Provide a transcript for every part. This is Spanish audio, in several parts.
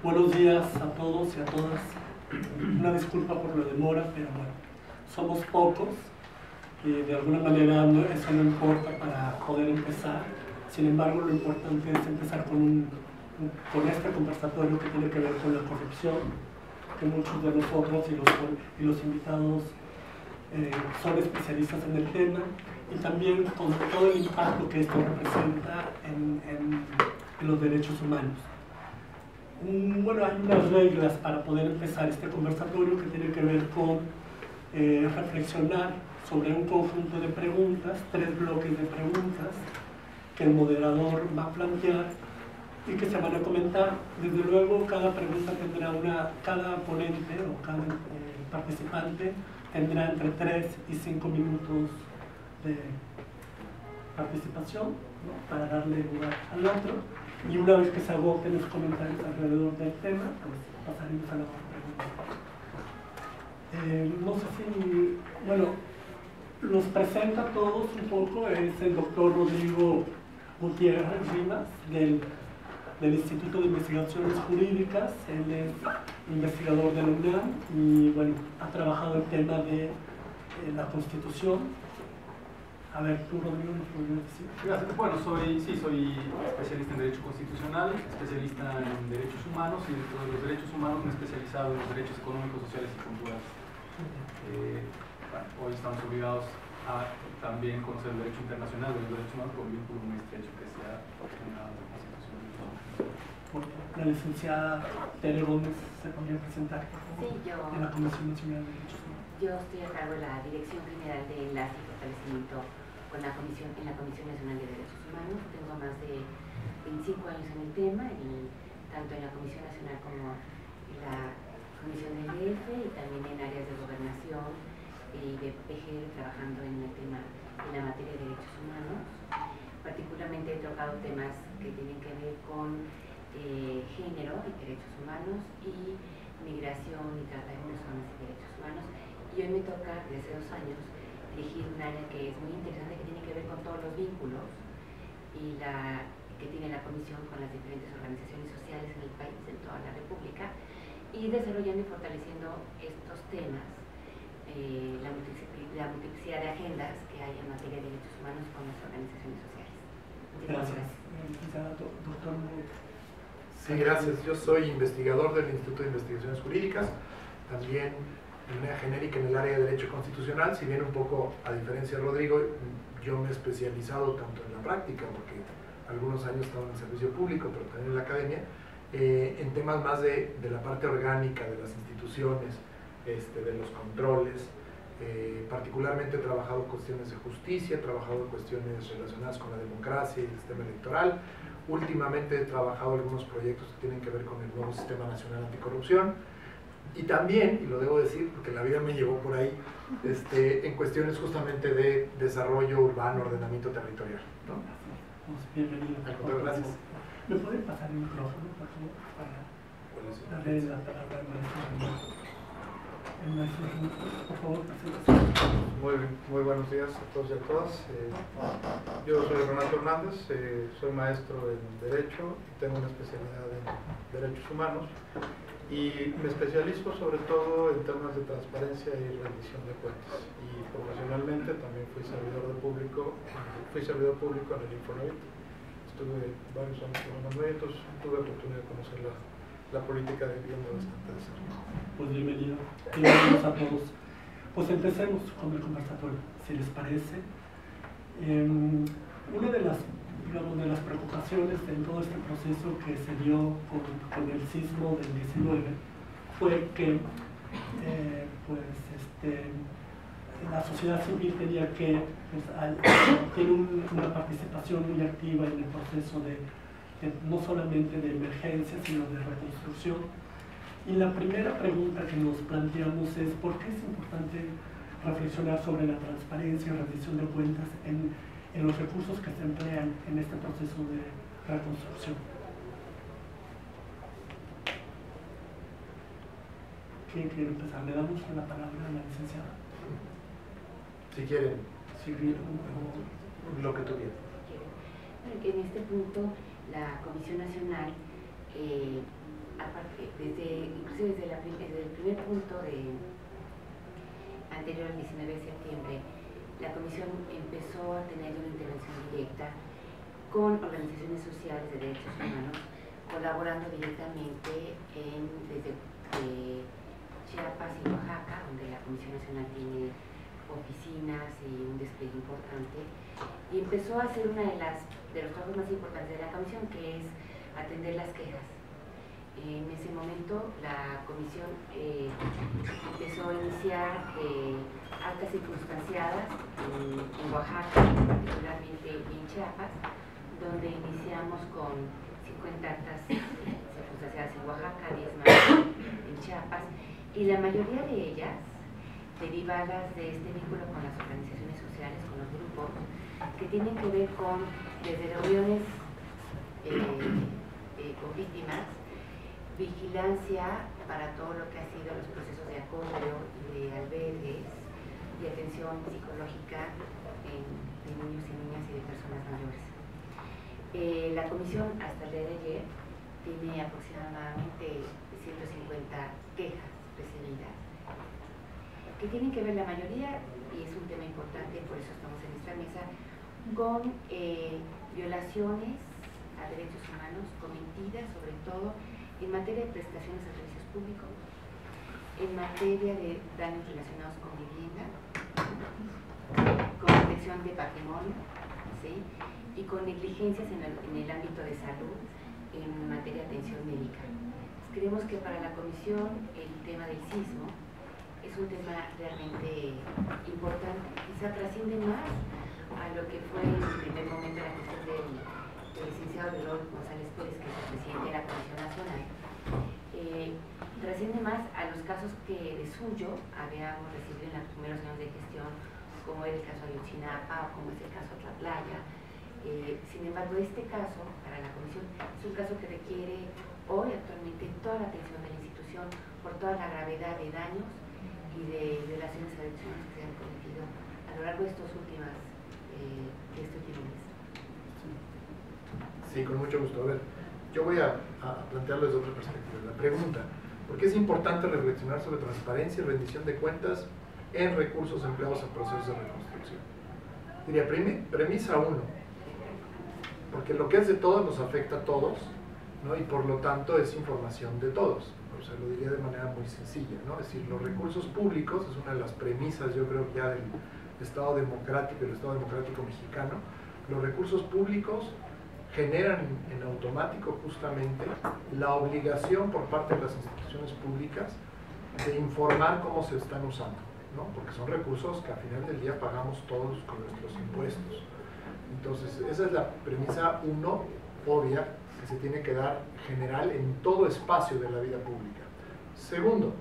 Buenos días a todos y a todas. Una disculpa por la demora, pero bueno, somos pocos y de alguna manera eso no importa para poder empezar. Sin embargo, lo importante es empezar con este conversatorio que tiene que ver con la corrupción, que muchos de nosotros y los invitados son especialistas en el tema, y también con todo el impacto que esto representa en los derechos humanos. Bueno, hay unas reglas para poder empezar este conversatorio que tiene que ver con reflexionar sobre un conjunto de preguntas, 3 bloques de preguntas que el moderador va a plantear y que se van a comentar. Desde luego, cada pregunta tendrá cada ponente o cada participante tendrá entre 3 y 5 minutos de participación, ¿no?, para darle lugar al otro, y una vez que se agoten los comentarios alrededor del tema, pues pasaremos a la otra pregunta. No sé si, bueno, los presenta a todos un poco, es el doctor Rodrigo Gutiérrez Rivas del Instituto de Investigaciones Jurídicas. Él es investigador de la UNAM y bueno, ha trabajado el tema de la Constitución. A ver, tú, Rodrigo, ¿nos podrías decir? Gracias. Bueno, soy especialista en Derecho Constitucional, especialista en Derechos Humanos, y dentro de los derechos humanos me he especializado en los derechos económicos, sociales y culturales. Bueno, hoy estamos obligados a también conocer el derecho internacional de los derechos humanos por un vínculo muy estrecho que se ha generado en la Constitución. La licenciada Tere Gómez se podría presentar, por favor, sí, yo, en la Comisión Nacional de Derechos Humanos. Yo estoy a cargo de la Dirección General de Enlace y Fortalecimiento en la Comisión Nacional de Derechos Humanos. Tengo más de 25 años en el tema, tanto en la Comisión Nacional como en la Comisión del DF, y también en áreas de gobernación y de PGR, trabajando en el tema, en la materia de derechos humanos. Particularmente he tocado temas que tienen que ver con género y derechos humanos, y migración y trata de personas y derechos humanos. Y hoy me toca, desde hace 2 años, dirigir un área que es muy interesante, que tiene que ver con todos los vínculos y que tiene la Comisión con las diferentes organizaciones sociales en el país, en toda la República, y desarrollando y fortaleciendo estos temas, la multiplicidad de agendas que hay en materia de derechos humanos con las organizaciones sociales. Gracias. Doctor. Sí, gracias. Yo soy investigador del Instituto de Investigaciones Jurídicas, también de manera genérica en el área de Derecho Constitucional. Si bien un poco a diferencia de Rodrigo, yo me he especializado tanto en la práctica, porque algunos años estaba en el servicio público, pero también en la academia, en temas más de la parte orgánica de las instituciones, de los controles. Particularmente he trabajado cuestiones de justicia, he trabajado cuestiones relacionadas con la democracia y el sistema electoral. Últimamente he trabajado algunos proyectos que tienen que ver con el nuevo Sistema Nacional Anticorrupción, y también, y lo debo decir porque la vida me llevó por ahí, en cuestiones justamente de desarrollo urbano, ordenamiento territorial, ¿no? Bienvenido. Gracias. ¿Me pueden pasar el micrófono, por favor, para darle la palabra al maestro? El maestro, por favor, Muy buenos días a todos y a todas. Yo soy Renato Hernández, soy maestro en Derecho, tengo una especialidad en Derechos Humanos y me especializo sobre todo en temas de transparencia y rendición de cuentas. Y profesionalmente también fui servidor público en el Infonavit. Estuve varios años trabajando ahí, entonces tuve oportunidad de conocer la política de vivienda bastante de cerca. Pues bienvenido. Bienvenidos a todos. Pues empecemos con el conversatorio, si les parece. Una de las preocupaciones en todo este proceso que se dio con el sismo del 19 fue que la sociedad civil tenía que tener una participación muy activa en el proceso no solamente de emergencia, sino de reconstrucción. Y la primera pregunta que nos planteamos es ¿por qué es importante reflexionar sobre la transparencia y rendición de cuentas en los recursos que se emplean en este proceso de reconstrucción? ¿Quién quiere empezar? ¿Le damos la palabra a la licenciada? Si quieren. Si quieren, lo que tú quieras. En este punto, la Comisión Nacional aparte, inclusive desde el primer punto anterior al 19 de septiembre, la Comisión empezó a tener una intervención directa con organizaciones sociales de derechos humanos, colaborando directamente desde Chiapas y Oaxaca, donde la Comisión Nacional tiene oficinas y un despliegue importante, y empezó a hacer uno de los trabajos más importantes de la Comisión, que es atender las quejas. En ese momento la Comisión empezó a iniciar actas circunstanciadas en Oaxaca, particularmente en Chiapas, donde iniciamos con 50 actas circunstanciadas en Oaxaca, 10 más en Chiapas, y la mayoría de ellas derivadas de este vínculo con las organizaciones sociales, con los grupos, que tienen que ver con desde reuniones con víctimas, vigilancia para todo lo que ha sido los procesos de acogio y de albergues y atención psicológica de niños y niñas y de personas mayores. La comisión hasta el día de ayer tiene aproximadamente 150 quejas recibidas, que tienen que ver la mayoría, y es un tema importante, por eso estamos en esta mesa, con violaciones a derechos humanos cometidas sobre todo en materia de prestaciones a servicios públicos, en materia de daños relacionados con vivienda, con protección de patrimonio, ¿sí?, y con negligencias en el ámbito de salud en materia de atención médica. Creemos que para la Comisión el tema del sismo es un tema realmente importante, quizá trasciende más a lo que fue en el primer momento la gestión del licenciado León González Pérez, que es el presidente de la Comisión Nacional. Trasciende más a los casos que de suyo habíamos recibido en los primeros años de gestión, como es el caso de Ayotzinapa o como es el caso de Tlatlaya. Sin embargo, este caso, para la Comisión, es un caso que requiere hoy actualmente toda la atención de la institución por toda la gravedad de daños y de violaciones a derechos humanos que se han cometido a lo largo de este último mes. Sí, con mucho gusto. A ver, yo voy a plantearlo desde otra perspectiva. La pregunta, ¿por qué es importante reflexionar sobre transparencia y rendición de cuentas en recursos empleados en procesos de reconstrucción? Diría, premisa 1, porque lo que es de todos nos afecta a todos, ¿no? Y por lo tanto es información de todos. O sea, lo diría de manera muy sencilla, ¿no? Es decir, los recursos públicos es una de las premisas, yo creo, ya del Estado democrático, el Estado democrático mexicano. Los recursos públicos generan en automático justamente la obligación por parte de las instituciones públicas de informar cómo se están usando, ¿no? Porque son recursos que al final del día pagamos todos con nuestros impuestos. Entonces, esa es la premisa 1, obvia, que se tiene que dar general en todo espacio de la vida pública. Segundo,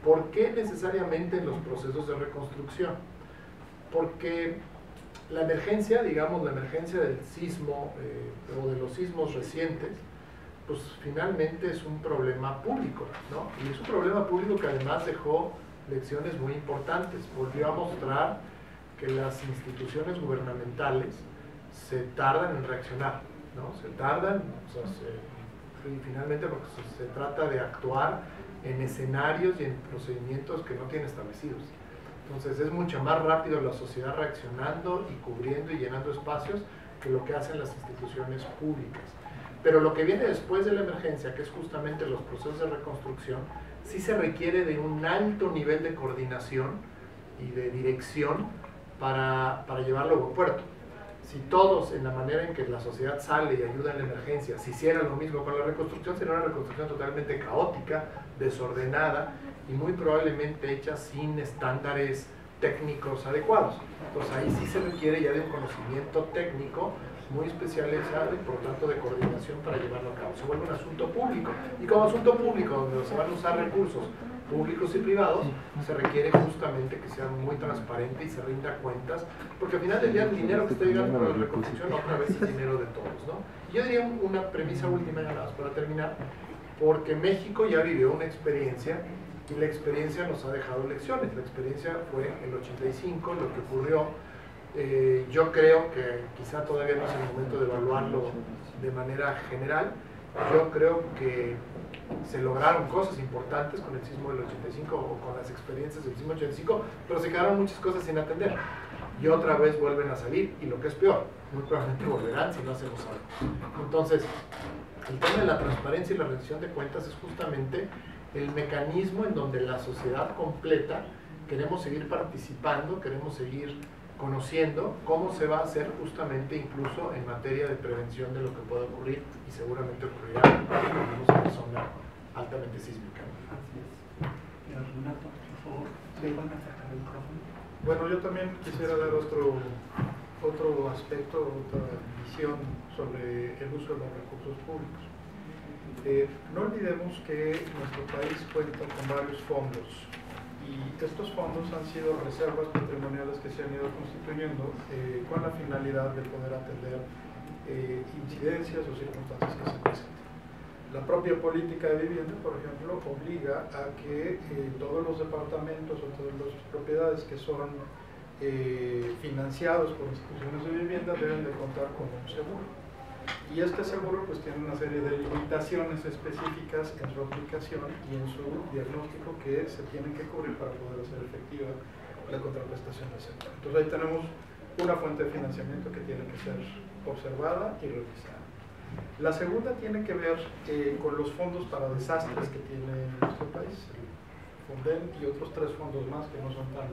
¿por qué necesariamente en los procesos de reconstrucción? Porque la emergencia, digamos, la emergencia del sismo o de los sismos recientes, pues finalmente es un problema público, ¿no? Y es un problema público que además dejó lecciones muy importantes. Volvió a mostrar que las instituciones gubernamentales se tardan en reaccionar, ¿no? Se tardan, o sea, y finalmente porque se trata de actuar en escenarios y en procedimientos que no tienen establecidos. Entonces es mucho más rápido la sociedad reaccionando y cubriendo y llenando espacios que lo que hacen las instituciones públicas. Pero lo que viene después de la emergencia, que es justamente los procesos de reconstrucción, sí se requiere de un alto nivel de coordinación y de dirección para llevarlo a buen puerto. Si todos, en la manera en que la sociedad sale y ayuda en la emergencia, si hicieran lo mismo con la reconstrucción, sería una reconstrucción totalmente caótica, desordenada y muy probablemente hecha sin estándares técnicos adecuados. Entonces ahí sí se requiere ya de un conocimiento técnico muy especializado y por tanto de coordinación para llevarlo a cabo. Se vuelve un asunto público, y como asunto público donde se van a usar recursos públicos y privados, se requiere justamente que sea muy transparente y se rinda cuentas, porque al final del día el dinero que está llegando para la reconstrucción otra vez es dinero de todos, ¿no? Y yo diría una premisa última nada más para terminar, porque México ya vivió una experiencia y la experiencia nos ha dejado lecciones. La experiencia fue el 85, lo que ocurrió. Yo creo que quizá todavía no es el momento de evaluarlo de manera general, Yo creo que se lograron cosas importantes con el sismo del 85 o con las experiencias del sismo 85, pero se quedaron muchas cosas sin atender. Y otra vez vuelven a salir, y lo que es peor, muy probablemente volverán si no hacemos algo. Entonces, el tema de la transparencia y la rendición de cuentas es justamente el mecanismo en donde la sociedad completa queremos seguir participando, queremos seguir conociendo cómo se va a hacer justamente incluso en materia de prevención de lo que pueda ocurrir, y seguramente ocurrirá en una zona altamente sísmica. Así es. Renato, por favor, ¿se van a sacar el micrófono? Bueno, yo también quisiera dar otro aspecto, otra visión sobre el uso de los recursos públicos. No olvidemos que nuestro país cuenta con varios fondos, y estos fondos han sido reservas patrimoniales que se han ido constituyendo con la finalidad de poder atender incidencias o circunstancias que se presenten. La propia política de vivienda, por ejemplo, obliga a que todos los departamentos o todas las propiedades que son financiados por instituciones de vivienda deben de contar con un seguro. Y este seguro pues tiene una serie de limitaciones específicas en su aplicación y en su diagnóstico que se tienen que cubrir para poder hacer efectiva la contraprestación del seguro. Entonces ahí tenemos una fuente de financiamiento que tiene que ser observada y revisada. La segunda tiene que ver con los fondos para desastres que tiene nuestro país, el FONDEN y otros 3 fondos más que no son tan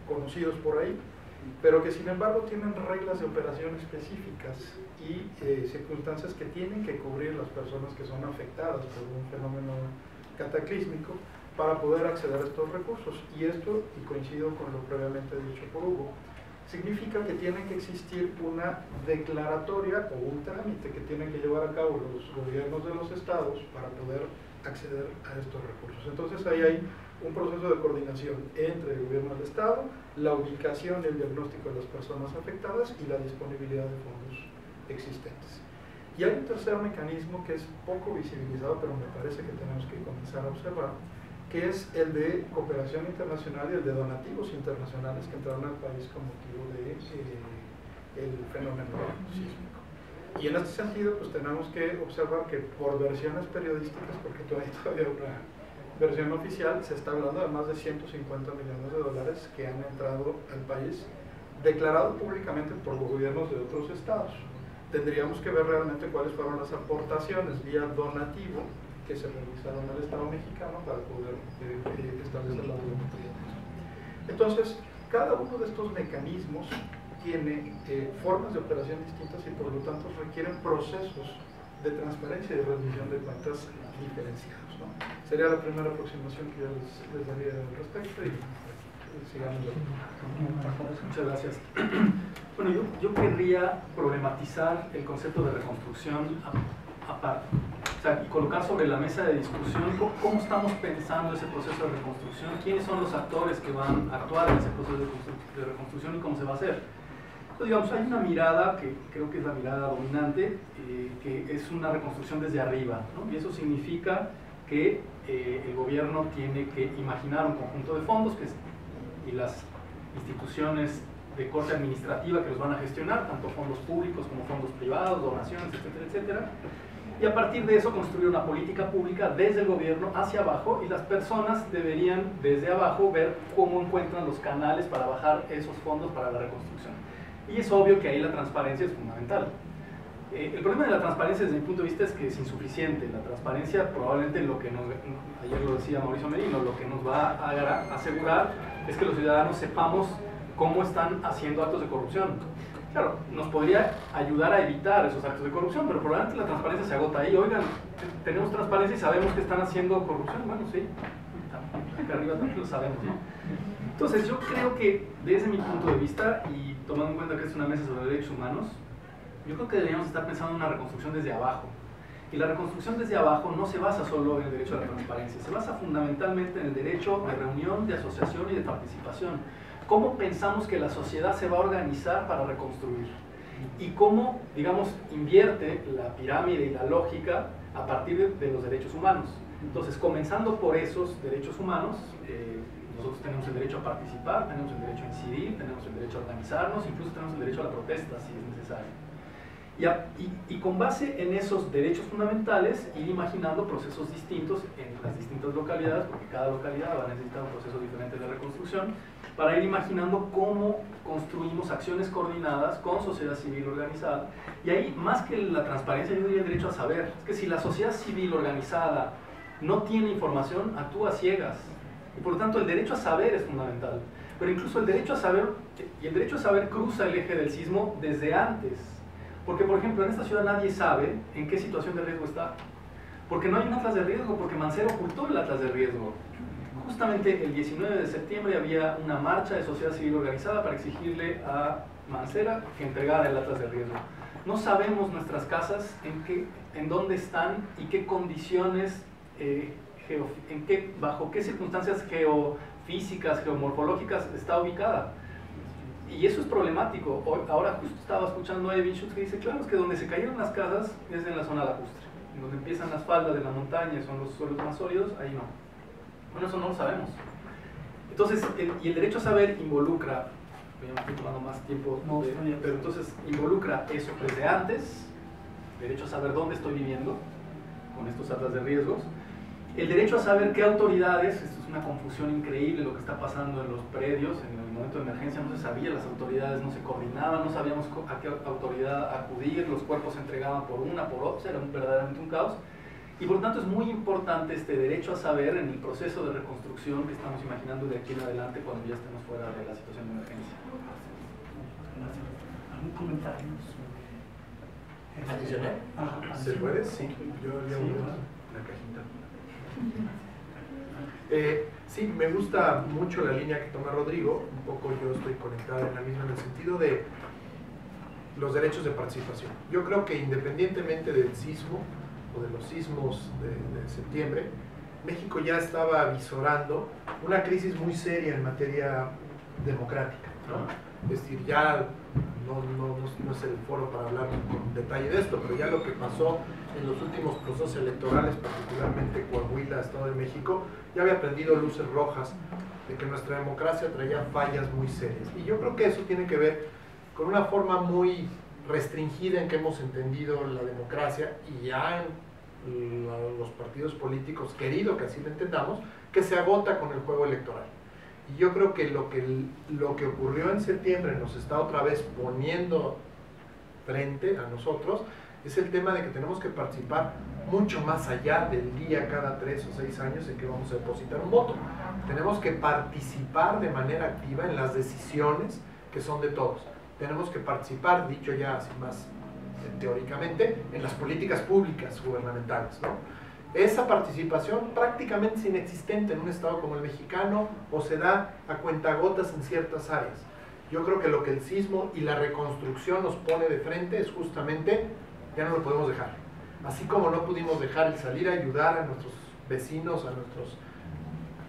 conocidos por ahí, pero que sin embargo tienen reglas de operación específicas y circunstancias que tienen que cubrir las personas que son afectadas por un fenómeno cataclísmico para poder acceder a estos recursos. Y esto, y coincido con lo previamente dicho por Hugo, significa que tiene que existir una declaratoria o un trámite que tienen que llevar a cabo los gobiernos de los estados para poder acceder a estos recursos. Entonces ahí hay un proceso de coordinación entre el gobierno del estado, la ubicación y el diagnóstico de las personas afectadas y la disponibilidad de fondos existentes. Y hay un tercer mecanismo que es poco visibilizado, pero me parece que tenemos que comenzar a observar, que es el de cooperación internacional y el de donativos internacionales que entraron al país con motivo de el fenómeno sísmico. Y en este sentido, pues tenemos que observar que por versiones periodísticas, porque todavía una versión oficial, se está hablando de más de 150 millones de dólares que han entrado al país, declarado públicamente por los gobiernos de otros estados. Tendríamos que ver realmente cuáles fueron las aportaciones vía donativo que se realizaron al Estado mexicano para poder establecer la volumetría de eso. Entonces, cada uno de estos mecanismos tiene formas de operación distintas y por lo tanto requieren procesos de transparencia y de rendición de cuentas diferenciados, ¿no? Sería la primera aproximación que yo les daría al respecto y sigamos. Muchas gracias. Bueno, yo querría problematizar el concepto de reconstrucción aparte. O sea, y colocar sobre la mesa de discusión cómo estamos pensando ese proceso de reconstrucción, quiénes son los actores que van a actuar en ese proceso de reconstrucción y cómo se va a hacer. Entonces, digamos, hay una mirada que creo que es la mirada dominante, que es una reconstrucción desde arriba, ¿no? Y eso significa que el gobierno tiene que imaginar un conjunto de fondos y las instituciones de corte administrativa que los van a gestionar, tanto fondos públicos como fondos privados, donaciones, etcétera, etcétera. Y a partir de eso construir una política pública desde el gobierno hacia abajo, y las personas deberían desde abajo ver cómo encuentran los canales para bajar esos fondos para la reconstrucción. Y es obvio que ahí la transparencia es fundamental. El problema de la transparencia desde mi punto de vista es que es insuficiente. La transparencia probablemente ayer lo decía Mauricio Merino, lo que nos va a asegurar es que los ciudadanos sepamos cómo están haciendo actos de corrupción. Claro, nos podría ayudar a evitar esos actos de corrupción, pero probablemente la transparencia se agota ahí. Oigan, tenemos transparencia y sabemos que están haciendo corrupción. Bueno, sí, acá arriba también lo sabemos, ¿no? Entonces, yo creo que desde mi punto de vista, y tomando en cuenta que es una mesa sobre derechos humanos, yo creo que deberíamos estar pensando en una reconstrucción desde abajo. Y la reconstrucción desde abajo no se basa solo en el derecho a la transparencia, se basa fundamentalmente en el derecho de reunión, de asociación y de participación. ¿Cómo pensamos que la sociedad se va a organizar para reconstruir? Y cómo, digamos, invierte la pirámide y la lógica a partir de los derechos humanos. Entonces, comenzando por esos derechos humanos, nosotros tenemos el derecho a participar, tenemos el derecho a incidir, tenemos el derecho a organizarnos, incluso tenemos el derecho a la protesta si es necesario. Y con base en esos derechos fundamentales, ir imaginando procesos distintos en las distintas localidades, porque cada localidad va a necesitar un proceso diferente de reconstrucción, para ir imaginando cómo construimos acciones coordinadas con sociedad civil organizada. Y ahí, más que la transparencia, yo diría el derecho a saber. Es que si la sociedad civil organizada no tiene información, actúa a ciegas. Y por lo tanto, el derecho a saber es fundamental. Pero incluso el derecho a saber, y el derecho a saber cruza el eje del sismo desde antes. Porque, por ejemplo, en esta ciudad nadie sabe en qué situación de riesgo está. Porque no hay un atlas de riesgo, porque Mancera ocultó el atlas de riesgo. Justamente el 19 de septiembre había una marcha de sociedad civil organizada para exigirle a Mancera que entregara el atlas de riesgo. No sabemos nuestras casas en dónde están y qué condiciones, bajo qué circunstancias geofísicas, geomorfológicas está ubicada. Y eso es problemático. Ahora justo estaba escuchando a Evin Schutz que dice, claro, es que donde se cayeron las casas es en la zona lacustre. En donde empiezan las faldas de la montaña, son los suelos más sólidos, ahí no. Bueno, eso no lo sabemos. Entonces, y el derecho a saber involucra, ya me estoy tomando más tiempo, pero entonces involucra eso desde antes, derecho a saber dónde estoy viviendo, con estos atlas de riesgos, el derecho a saber qué autoridades, esto es una confusión increíble lo que está pasando en los predios, en el momento de emergencia no se sabía, las autoridades no se coordinaban, no sabíamos a qué autoridad acudir, los cuerpos se entregaban por una, por otra, era verdaderamente un caos. Y por lo tanto es muy importante este derecho a saber en el proceso de reconstrucción que estamos imaginando de aquí en adelante cuando ya estemos fuera de la situación de emergencia. ¿Algún comentario? ¿Adicional? ¿Se puede? Sí. Yo leo una cajita. Sí, me gusta mucho la línea que toma Rodrigo, un poco yo estoy conectada en la misma en el sentido de los derechos de participación. Yo creo que independientemente del sismo o de los sismos de septiembre, México ya estaba avisorando una crisis muy seria en materia democrática, ¿no? Es decir, ya no es el foro para hablar con detalle de esto, pero ya lo que pasó en los últimos procesos electorales, particularmente Coahuila, Estado de México, ya había prendido luces rojas de que nuestra democracia traía fallas muy serias. Y yo creo que eso tiene que ver con una forma muy restringida en que hemos entendido la democracia y ya en los partidos políticos querido que así lo entendamos, que se agota con el juego electoral. Y yo creo que lo que ocurrió en septiembre nos está otra vez poniendo frente a nosotros es el tema de que tenemos que participar mucho más allá del día cada 3 o 6 años en que vamos a depositar un voto. Tenemos que participar de manera activa en las decisiones que son de todos. Tenemos que participar, dicho ya así más teóricamente, en las políticas públicas gubernamentales, ¿no? Esa participación prácticamente es inexistente en un estado como el mexicano o se da a cuentagotas en ciertas áreas. Yo creo que lo que el sismo y la reconstrucción nos pone de frente es justamente, ya no lo podemos dejar. Así como no pudimos dejar el salir a ayudar a nuestros vecinos, a nuestros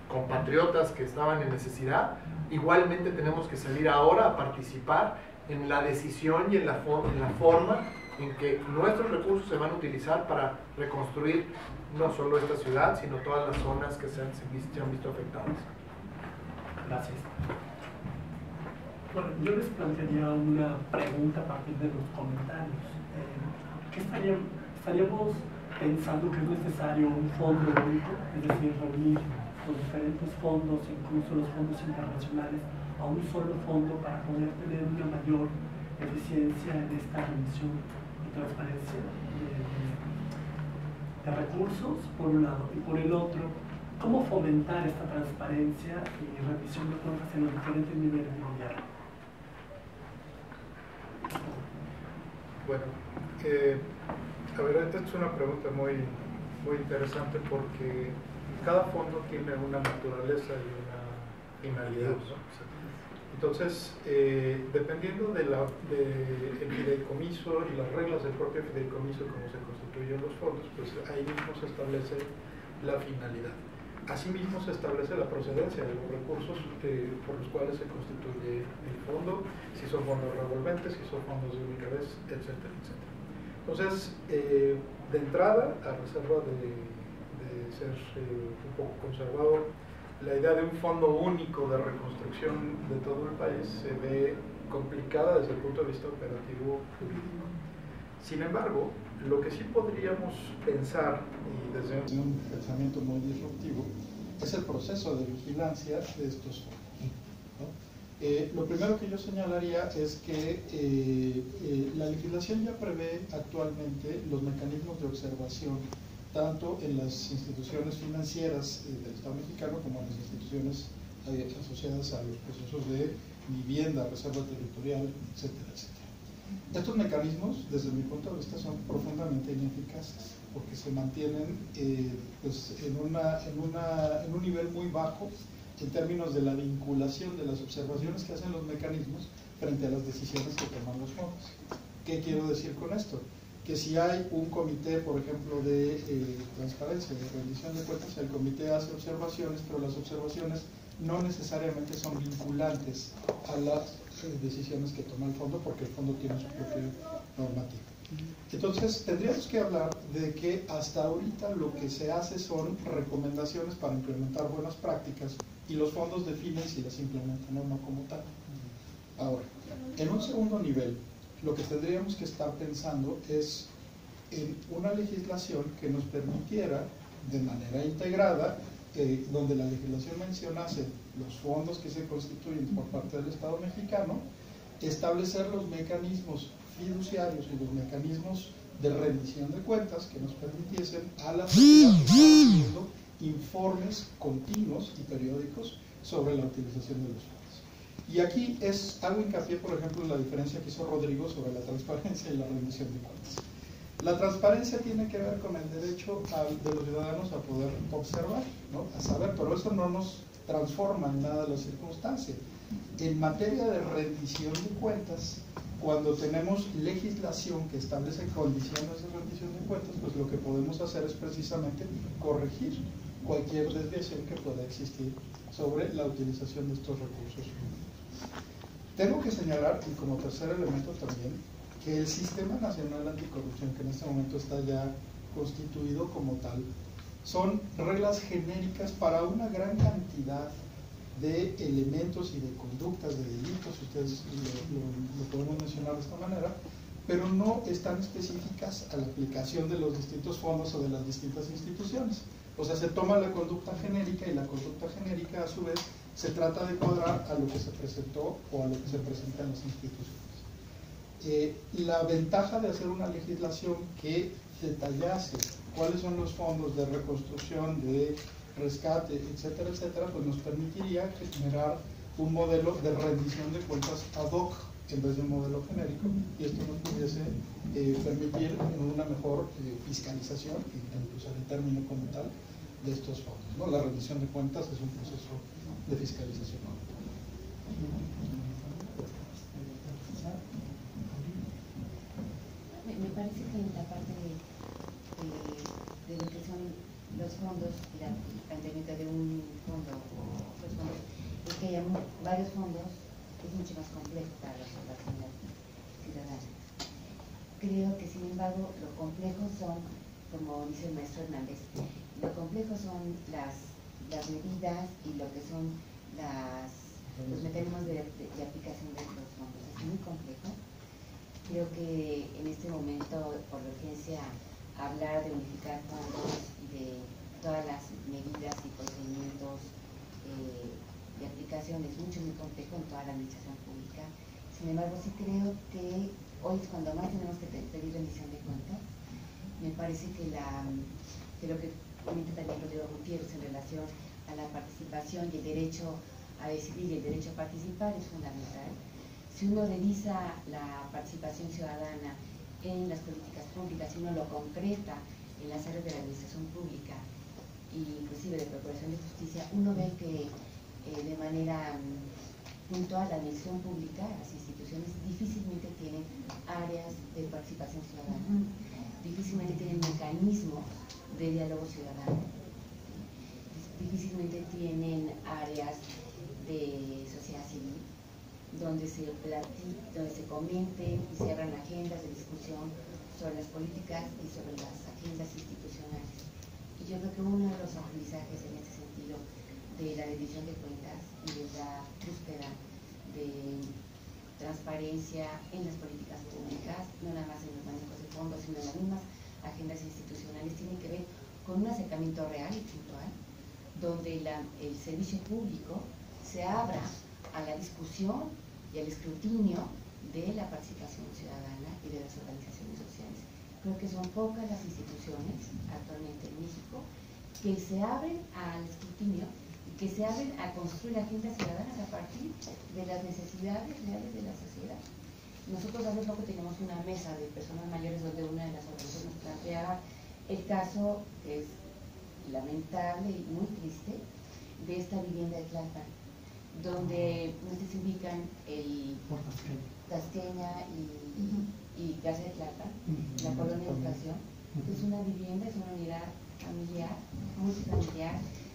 compatriotas que estaban en necesidad, igualmente tenemos que salir ahora a participar en la decisión y en la forma en que nuestros recursos se van a utilizar para reconstruir no solo esta ciudad, sino todas las zonas que se han visto afectadas. Gracias. Bueno, yo les plantearía una pregunta a partir de los comentarios. ¿Qué estaríamos pensando que es necesario un fondo único? Es decir, reunir los diferentes fondos, incluso los fondos internacionales, a un solo fondo para poder tener una mayor eficiencia en esta rendición y transparencia de recursos, por un lado, y por el otro, cómo fomentar esta transparencia y rendición de cuentas en los diferentes niveles de gobierno. Bueno, a ver, esta es una pregunta muy interesante porque cada fondo tiene una naturaleza y una finalidad, ¿no? Entonces, dependiendo del fideicomiso y las reglas del propio fideicomiso, cómo se constituyen los fondos, pues ahí mismo se establece la finalidad. Asimismo se establece la procedencia de los recursos por los cuales se constituye el fondo, si son fondos revolventes, si son fondos de única vez, etcétera, etcétera. Entonces, de entrada, a reserva de ser un poco conservador, la idea de un fondo único de reconstrucción de todo el país se ve complicada desde el punto de vista operativo jurídico. Sin embargo, lo que sí podríamos pensar, y desde un pensamiento muy disruptivo, es el proceso de vigilancia de estos fondos, ¿no? Lo primero que yo señalaría es que la legislación ya prevé actualmente los mecanismos de observación tanto en las instituciones financieras del Estado mexicano como en las instituciones asociadas a los procesos de vivienda, reserva territorial, etcétera, etcétera. Estos mecanismos, desde mi punto de vista, son profundamente ineficaces porque se mantienen pues en un nivel muy bajo en términos de la vinculación de las observaciones que hacen los mecanismos frente a las decisiones que toman los fondos. ¿Qué quiero decir con esto? Que si hay un comité, por ejemplo, de transparencia, de rendición de cuentas, el comité hace observaciones, pero las observaciones no necesariamente son vinculantes a las decisiones que toma el fondo, porque el fondo tiene su propia normativa. Entonces, tendríamos que hablar de que hasta ahorita lo que se hace son recomendaciones para implementar buenas prácticas y los fondos definen si las implementan o no como tal. Ahora, en un segundo nivel, lo que tendríamos que estar pensando es en una legislación que nos permitiera de manera integrada, donde la legislación mencionase los fondos que se constituyen por parte del Estado mexicano, establecer los mecanismos fiduciarios y los mecanismos de rendición de cuentas que nos permitiesen a la sociedad estar haciendo informes continuos y periódicos sobre la utilización de los fondos. Y aquí hago hincapié, por ejemplo, en la diferencia que hizo Rodrigo sobre la transparencia y la rendición de cuentas. La transparencia tiene que ver con el derecho de los ciudadanos a poder observar, ¿no? A saber, pero eso no nos transforma en nada la circunstancia. En materia de rendición de cuentas, cuando tenemos legislación que establece condiciones de rendición de cuentas, pues lo que podemos hacer es precisamente corregir cualquier desviación que pueda existir sobre la utilización de estos recursos públicos. Tengo que señalar, y como tercer elemento también, que el Sistema Nacional Anticorrupción, que en este momento está ya constituido como tal, son reglas genéricas para una gran cantidad de elementos y de conductas, de delitos, ustedes lo podemos mencionar de esta manera, pero no están específicas a la aplicación de los distintos fondos o de las distintas instituciones. O sea, se toma la conducta genérica y la conducta genérica a su vez se trata de cuadrar a lo que se presentó o a lo que se presenta en las instituciones. La ventaja de hacer una legislación que detallase cuáles son los fondos de reconstrucción, de rescate, etcétera, etcétera, pues nos permitiría generar un modelo de rendición de cuentas ad hoc en vez de un modelo genérico, y esto nos pudiese permitir una mejor fiscalización, incluso el término como tal, de estos fondos, ¿no? La rendición de cuentas es un proceso de fiscalización. Me parece que en la parte de lo que son los fondos y el planteamiento de un fondo o los fondos, es que haya varios fondos, es mucho más complejo para la población ciudadana. Creo que, sin embargo, lo complejo son, como dice el maestro Hernández, lo complejo son las medidas y lo que son los mecanismos de aplicación de los fondos. Es muy complejo. Creo que en este momento, por la urgencia, hablar de unificar fondos y de todas las medidas y procedimientos de aplicación es mucho muy complejo en toda la administración pública. Sin embargo, sí creo que hoy es cuando más tenemos que pedir rendición de cuentas. Me parece que lo que comenta también Rodrigo Gutiérrez en relación a la participación y el derecho a decidir y el derecho a participar es fundamental. Si uno revisa la participación ciudadana en las políticas públicas, si uno lo concreta en las áreas de la administración pública, inclusive de procuración de justicia, uno ve que de manera puntual la administración pública, las instituciones difícilmente tienen áreas de participación ciudadana, difícilmente tienen mecanismos de diálogo ciudadano, difícilmente tienen áreas de sociedad civil donde se comenten y se abran agendas de discusión sobre las políticas y sobre las agendas institucionales. Y yo creo que uno de los aprendizajes en ese sentido de la rendición de cuentas y de la búsqueda de transparencia en las políticas públicas, no nada más en los manejos de fondos, sino en las mismas agendas institucionales, tiene que ver con un acercamiento real y puntual, donde el servicio público se abra a la discusión y al escrutinio de la participación ciudadana y de las organizaciones sociales. Creo que son pocas las instituciones actualmente en México que se abren al escrutinio y que se abren a construir agendas ciudadanas a partir de las necesidades reales de la sociedad. Nosotros hace poco teníamos una mesa de personas mayores donde una de las organizaciones planteaba el caso, que es lamentable y muy triste, de esta vivienda de Tlalpan, donde no se ubican el Tasqueña y Casa de Tlalpan, la colonia de Educación. Es una vivienda, es una unidad familiar, multifamiliar,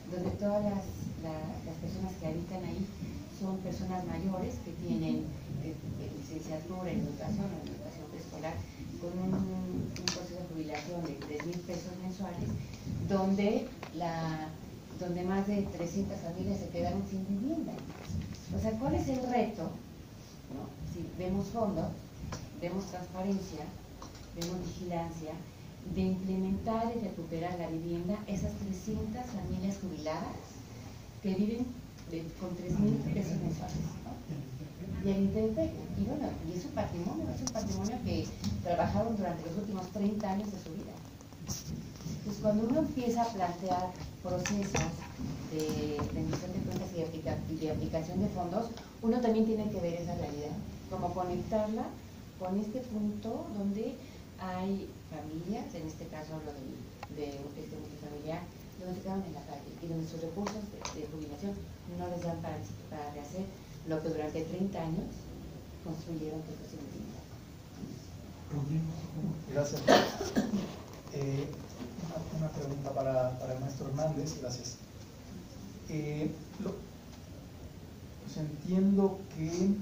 donde todas las personas que habitan ahí son personas mayores que tienen licenciatura en educación o en educación preescolar, con un proceso de jubilación de 3,000 pesos mensuales, donde más de 300 familias se quedaron sin vivienda. O sea, ¿cuál es el reto? ¿No? Si vemos fondos, vemos transparencia, vemos vigilancia, de implementar y recuperar la vivienda, esas 300 familias jubiladas que viven con 3,000 pesos mensuales, ¿no? Y el intemperie. Y bueno, y es un patrimonio que trabajaron durante los últimos 30 años de su vida. Entonces, cuando uno empieza a plantear procesos de rendición de cuentas y de aplicación de fondos, uno también tiene que ver esa realidad, como conectarla con este punto donde hay familias, en este caso hablo de este multifamiliar, donde se quedan en la calle y donde sus recursos de jubilación no les dan para rehacer lo que durante 30 años construyeron que fue infinidad. Gracias. Una pregunta para el maestro Hernández, gracias. Pues entiendo que el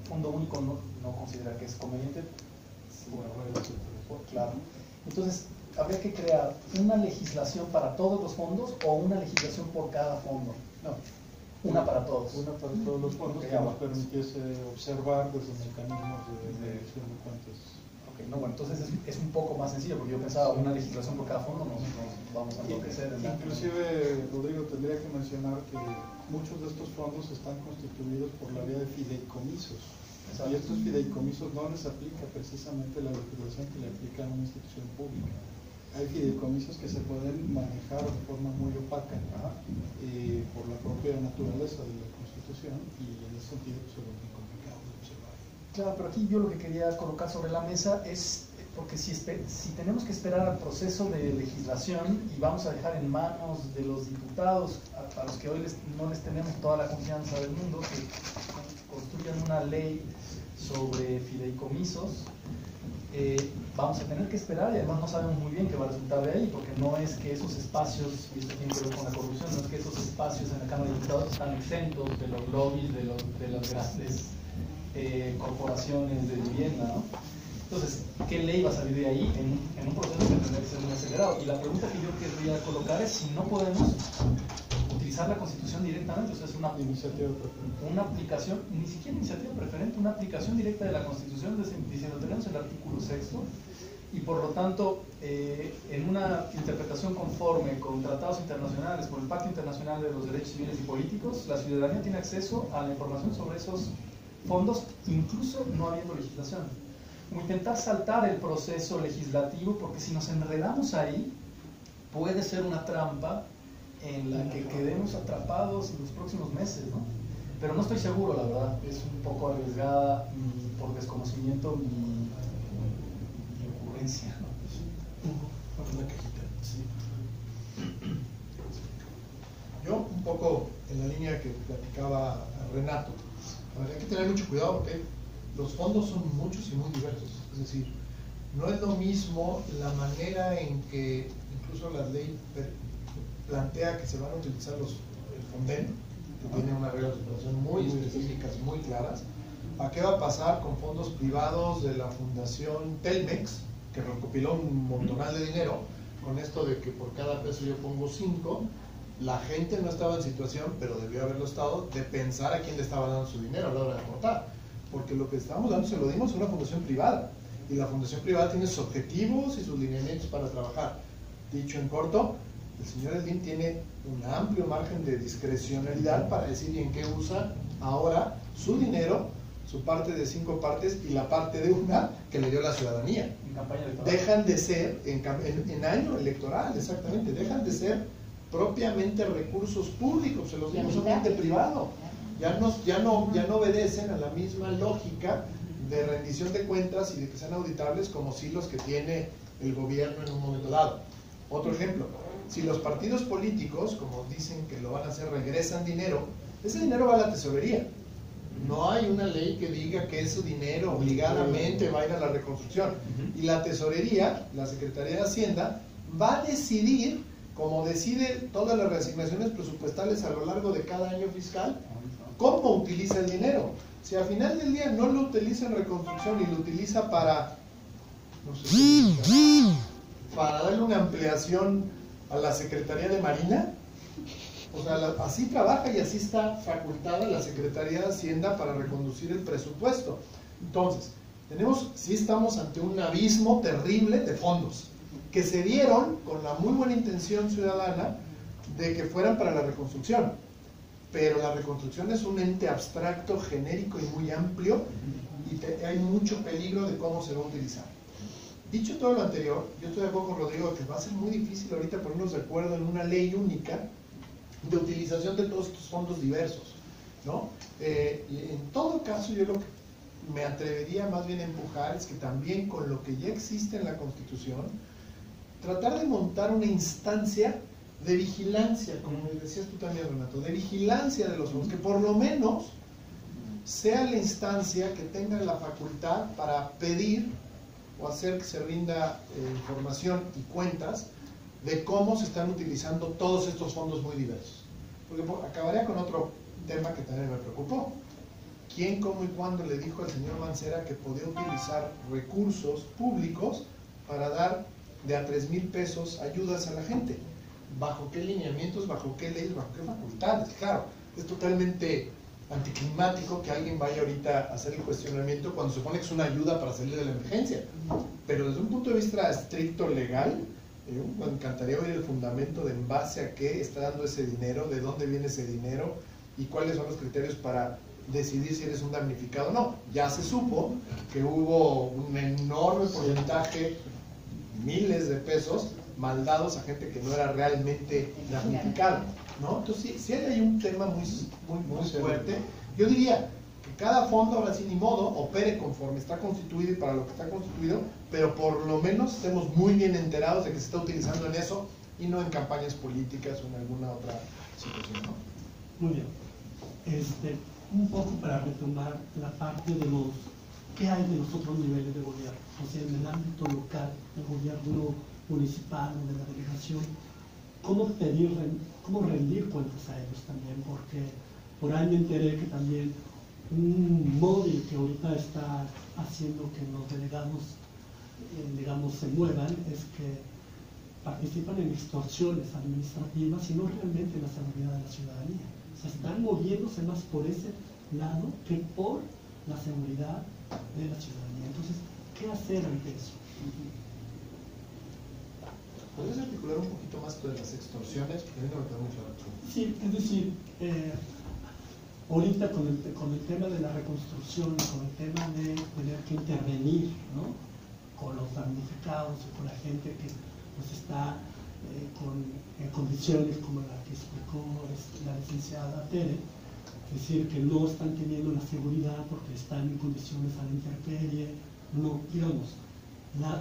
Fondo Único no considera que es conveniente. Sí, claro. Entonces, ¿habría que crear una legislación para todos los fondos o una legislación por cada fondo? No, una para todos. Una para todos los fondos que nos permitiese observar desde mecanismos de rendición de cuentas. Ok, no, bueno, entonces es un poco más sencillo, porque yo pensaba una legislación por cada fondo, nos vamos a enloquecer. Inclusive, Rodrigo, tendría que mencionar que muchos de estos fondos están constituidos por la vía de fideicomisos. Exacto. Y estos fideicomisos no les aplica precisamente la legislación que le aplica a una institución pública. Hay fideicomisos que se pueden manejar de forma muy opaca por la propia naturaleza de la Constitución, y en ese sentido se vuelve complicado de observar. Claro, pero aquí yo lo que quería colocar sobre la mesa es, porque si tenemos que esperar al proceso de legislación y vamos a dejar en manos de los diputados, a los que hoy no les tenemos toda la confianza del mundo, que construyan una ley sobre fideicomisos, vamos a tener que esperar, y además no sabemos muy bien qué va a resultar de ahí, porque no es que esos espacios, y esto tiene que ver con la corrupción, no es que esos espacios en la Cámara de Diputados están exentos de los lobbies, de las grandes corporaciones de vivienda, ¿no? Entonces, ¿qué ley va a salir de ahí en un proceso que tendrá que ser muy acelerado? Y la pregunta que yo querría colocar es si no podemos utilizar la Constitución directamente, o sea, es una iniciativa preferente, una aplicación, ni siquiera iniciativa preferente, una aplicación directa de la Constitución, diciendo, tenemos el artículo 6º, y por lo tanto, en una interpretación conforme con tratados internacionales, con el Pacto Internacional de los Derechos Civiles y Políticos, la ciudadanía tiene acceso a la información sobre esos fondos, incluso no habiendo legislación. Como intentar saltar el proceso legislativo, porque si nos enredamos ahí, puede ser una trampa en la que quedemos atrapados en los próximos meses, ¿no? Pero no estoy seguro, la verdad, es un poco arriesgada por desconocimiento mi ocurrencia, ¿no? Una cajita, sí. Yo un poco en la línea que platicaba Renato, hay que tener mucho cuidado porque los fondos son muchos y muy diversos, es decir, no es lo mismo la manera en que incluso la ley plantea que se van a utilizar el Fonden, que tiene unas reglas de operación muy específicas, muy claras. ¿A qué va a pasar con fondos privados de la Fundación Telmex, que recopiló un montonal de dinero, con esto de que por cada peso yo pongo 5? La gente no estaba en situación, pero debió haberlo estado, de pensar a quién le estaba dando su dinero a la hora de aportar. porque lo que estábamos dando se lo dimos a una fundación privada, y la fundación privada tiene sus objetivos y sus lineamientos para trabajar. Dicho en corto, el señor Slim tiene un amplio margen de discrecionalidad para decir en qué usa ahora su dinero, su parte de 5 partes y la parte de una que le dio la ciudadanía. En campaña electoral. Dejan de ser, en año electoral, exactamente, dejan de ser propiamente recursos públicos, se los dimos a un ente privado. Ya no obedecen a la misma lógica de rendición de cuentas y de que sean auditables como si los que tiene el gobierno en un momento dado. Otro ejemplo, si los partidos políticos, como dicen que lo van a hacer, regresan dinero, ese dinero va a la tesorería. No hay una ley que diga que ese dinero obligadamente va a ir a la reconstrucción. Y la tesorería, la Secretaría de Hacienda, va a decidir, como decide todas las reasignaciones presupuestales a lo largo de cada año fiscal, cómo utiliza el dinero. Si al final del día no lo utiliza en reconstrucción y lo utiliza para, no sé, para darle una ampliación a la Secretaría de Marina, o sea, así trabaja y así está facultada la Secretaría de Hacienda para reconducir el presupuesto. Entonces, sí estamos ante un abismo terrible de fondos que se dieron con la muy buena intención ciudadana de que fueran para la reconstrucción. Pero la reconstrucción es un ente abstracto, genérico y muy amplio, y hay mucho peligro de cómo se va a utilizar. Dicho todo lo anterior, yo estoy de acuerdo con Rodrigo que va a ser muy difícil ahorita ponernos de acuerdo en una ley única de utilización de todos estos fondos diversos, ¿no? Y en todo caso, yo lo que me atrevería más bien a empujar es que también con lo que ya existe en la Constitución, tratar de montar una instancia de vigilancia, como decías tú también, Renato, de vigilancia de los fondos, que por lo menos sea la instancia que tenga la facultad para pedir o hacer que se rinda información y cuentas de cómo se están utilizando todos estos fondos muy diversos. Porque acabaría con otro tema que también me preocupó. ¿Quién, cómo y cuándo le dijo al señor Mancera que podía utilizar recursos públicos para dar de a 3,000 pesos ayudas a la gente? ¿Bajo qué lineamientos, bajo qué leyes, bajo qué facultades? Claro, es totalmente anticlimático que alguien vaya ahorita a hacer el cuestionamiento cuando se supone que es una ayuda para salir de la emergencia. Pero desde un punto de vista estricto legal, me encantaría oír el fundamento de en base a qué está dando ese dinero, de dónde viene ese dinero y cuáles son los criterios para decidir si eres un damnificado o no. Ya se supo que hubo un enorme porcentaje, miles de pesos, mal dados a gente que no era realmente damnificada, ¿no? Entonces sí hay un tema muy fuerte. Yo diría que cada fondo, ahora sí ni modo, opere conforme está constituido y para lo que está constituido, pero por lo menos estemos muy bien enterados de que se está utilizando en eso y no en campañas políticas o en alguna otra situación, ¿no? Muy bien. Un poco para retomar la parte de los ¿qué hay de los otros niveles de gobierno? O sea, en el ámbito local, del gobierno municipal o de la delegación, ¿cómo rendir cuentas a ellos también? Porque por ahí me enteré que también un móvil que ahorita está haciendo que los delegados, digamos, se muevan es que participan en extorsiones administrativas y no realmente en la seguridad de la ciudadanía. O sea, están moviéndose más por ese lado que por la seguridad de la ciudadanía. Entonces, ¿qué hacer ante eso? ¿Podrías articular un poquito más de las extorsiones? Porque a mí no me quedó muy claro. Sí, es decir, ahorita con el tema de la reconstrucción, con el tema de tener que intervenir, ¿no?, con los damnificados y con la gente que pues, está en condiciones como la que explicó la licenciada Tere, es decir, que no están teniendo la seguridad porque están en condiciones a la intemperie, no, digamos,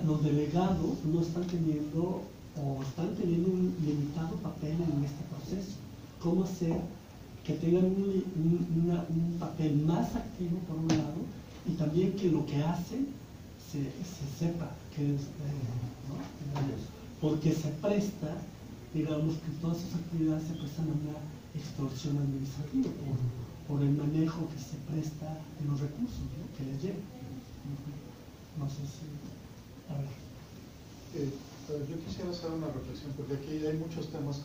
los delegados no están teniendo o están teniendo un limitado papel en este proceso. ¿Cómo hacer que tengan un papel más activo por un lado y también que lo que hacen se sepa que es, ¿no?, porque se presta, digamos, que todas sus actividades se prestan a una extorsión administrativa por el manejo que se presta de los recursos, ¿no?, que les llevan. No sé si... A ver. Yo quisiera hacer una reflexión, porque aquí hay muchos temas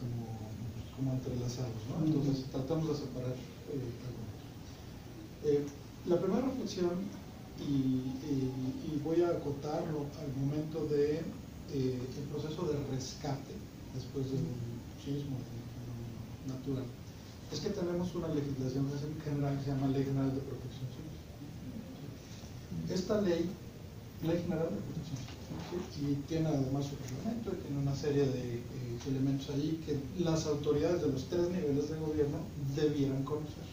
como entrelazados, ¿no? Entonces tratamos de separar algunos. La primera reflexión, y voy a acotarlo al momento de el proceso de rescate después del sismo natural, es que tenemos una legislación general que se llama Ley General de Protección Civil. Esta ley general de protección civil, ¿sí? Y tiene además su reglamento y tiene una serie de elementos ahí que las autoridades de los 3 niveles de gobierno debieran conocer,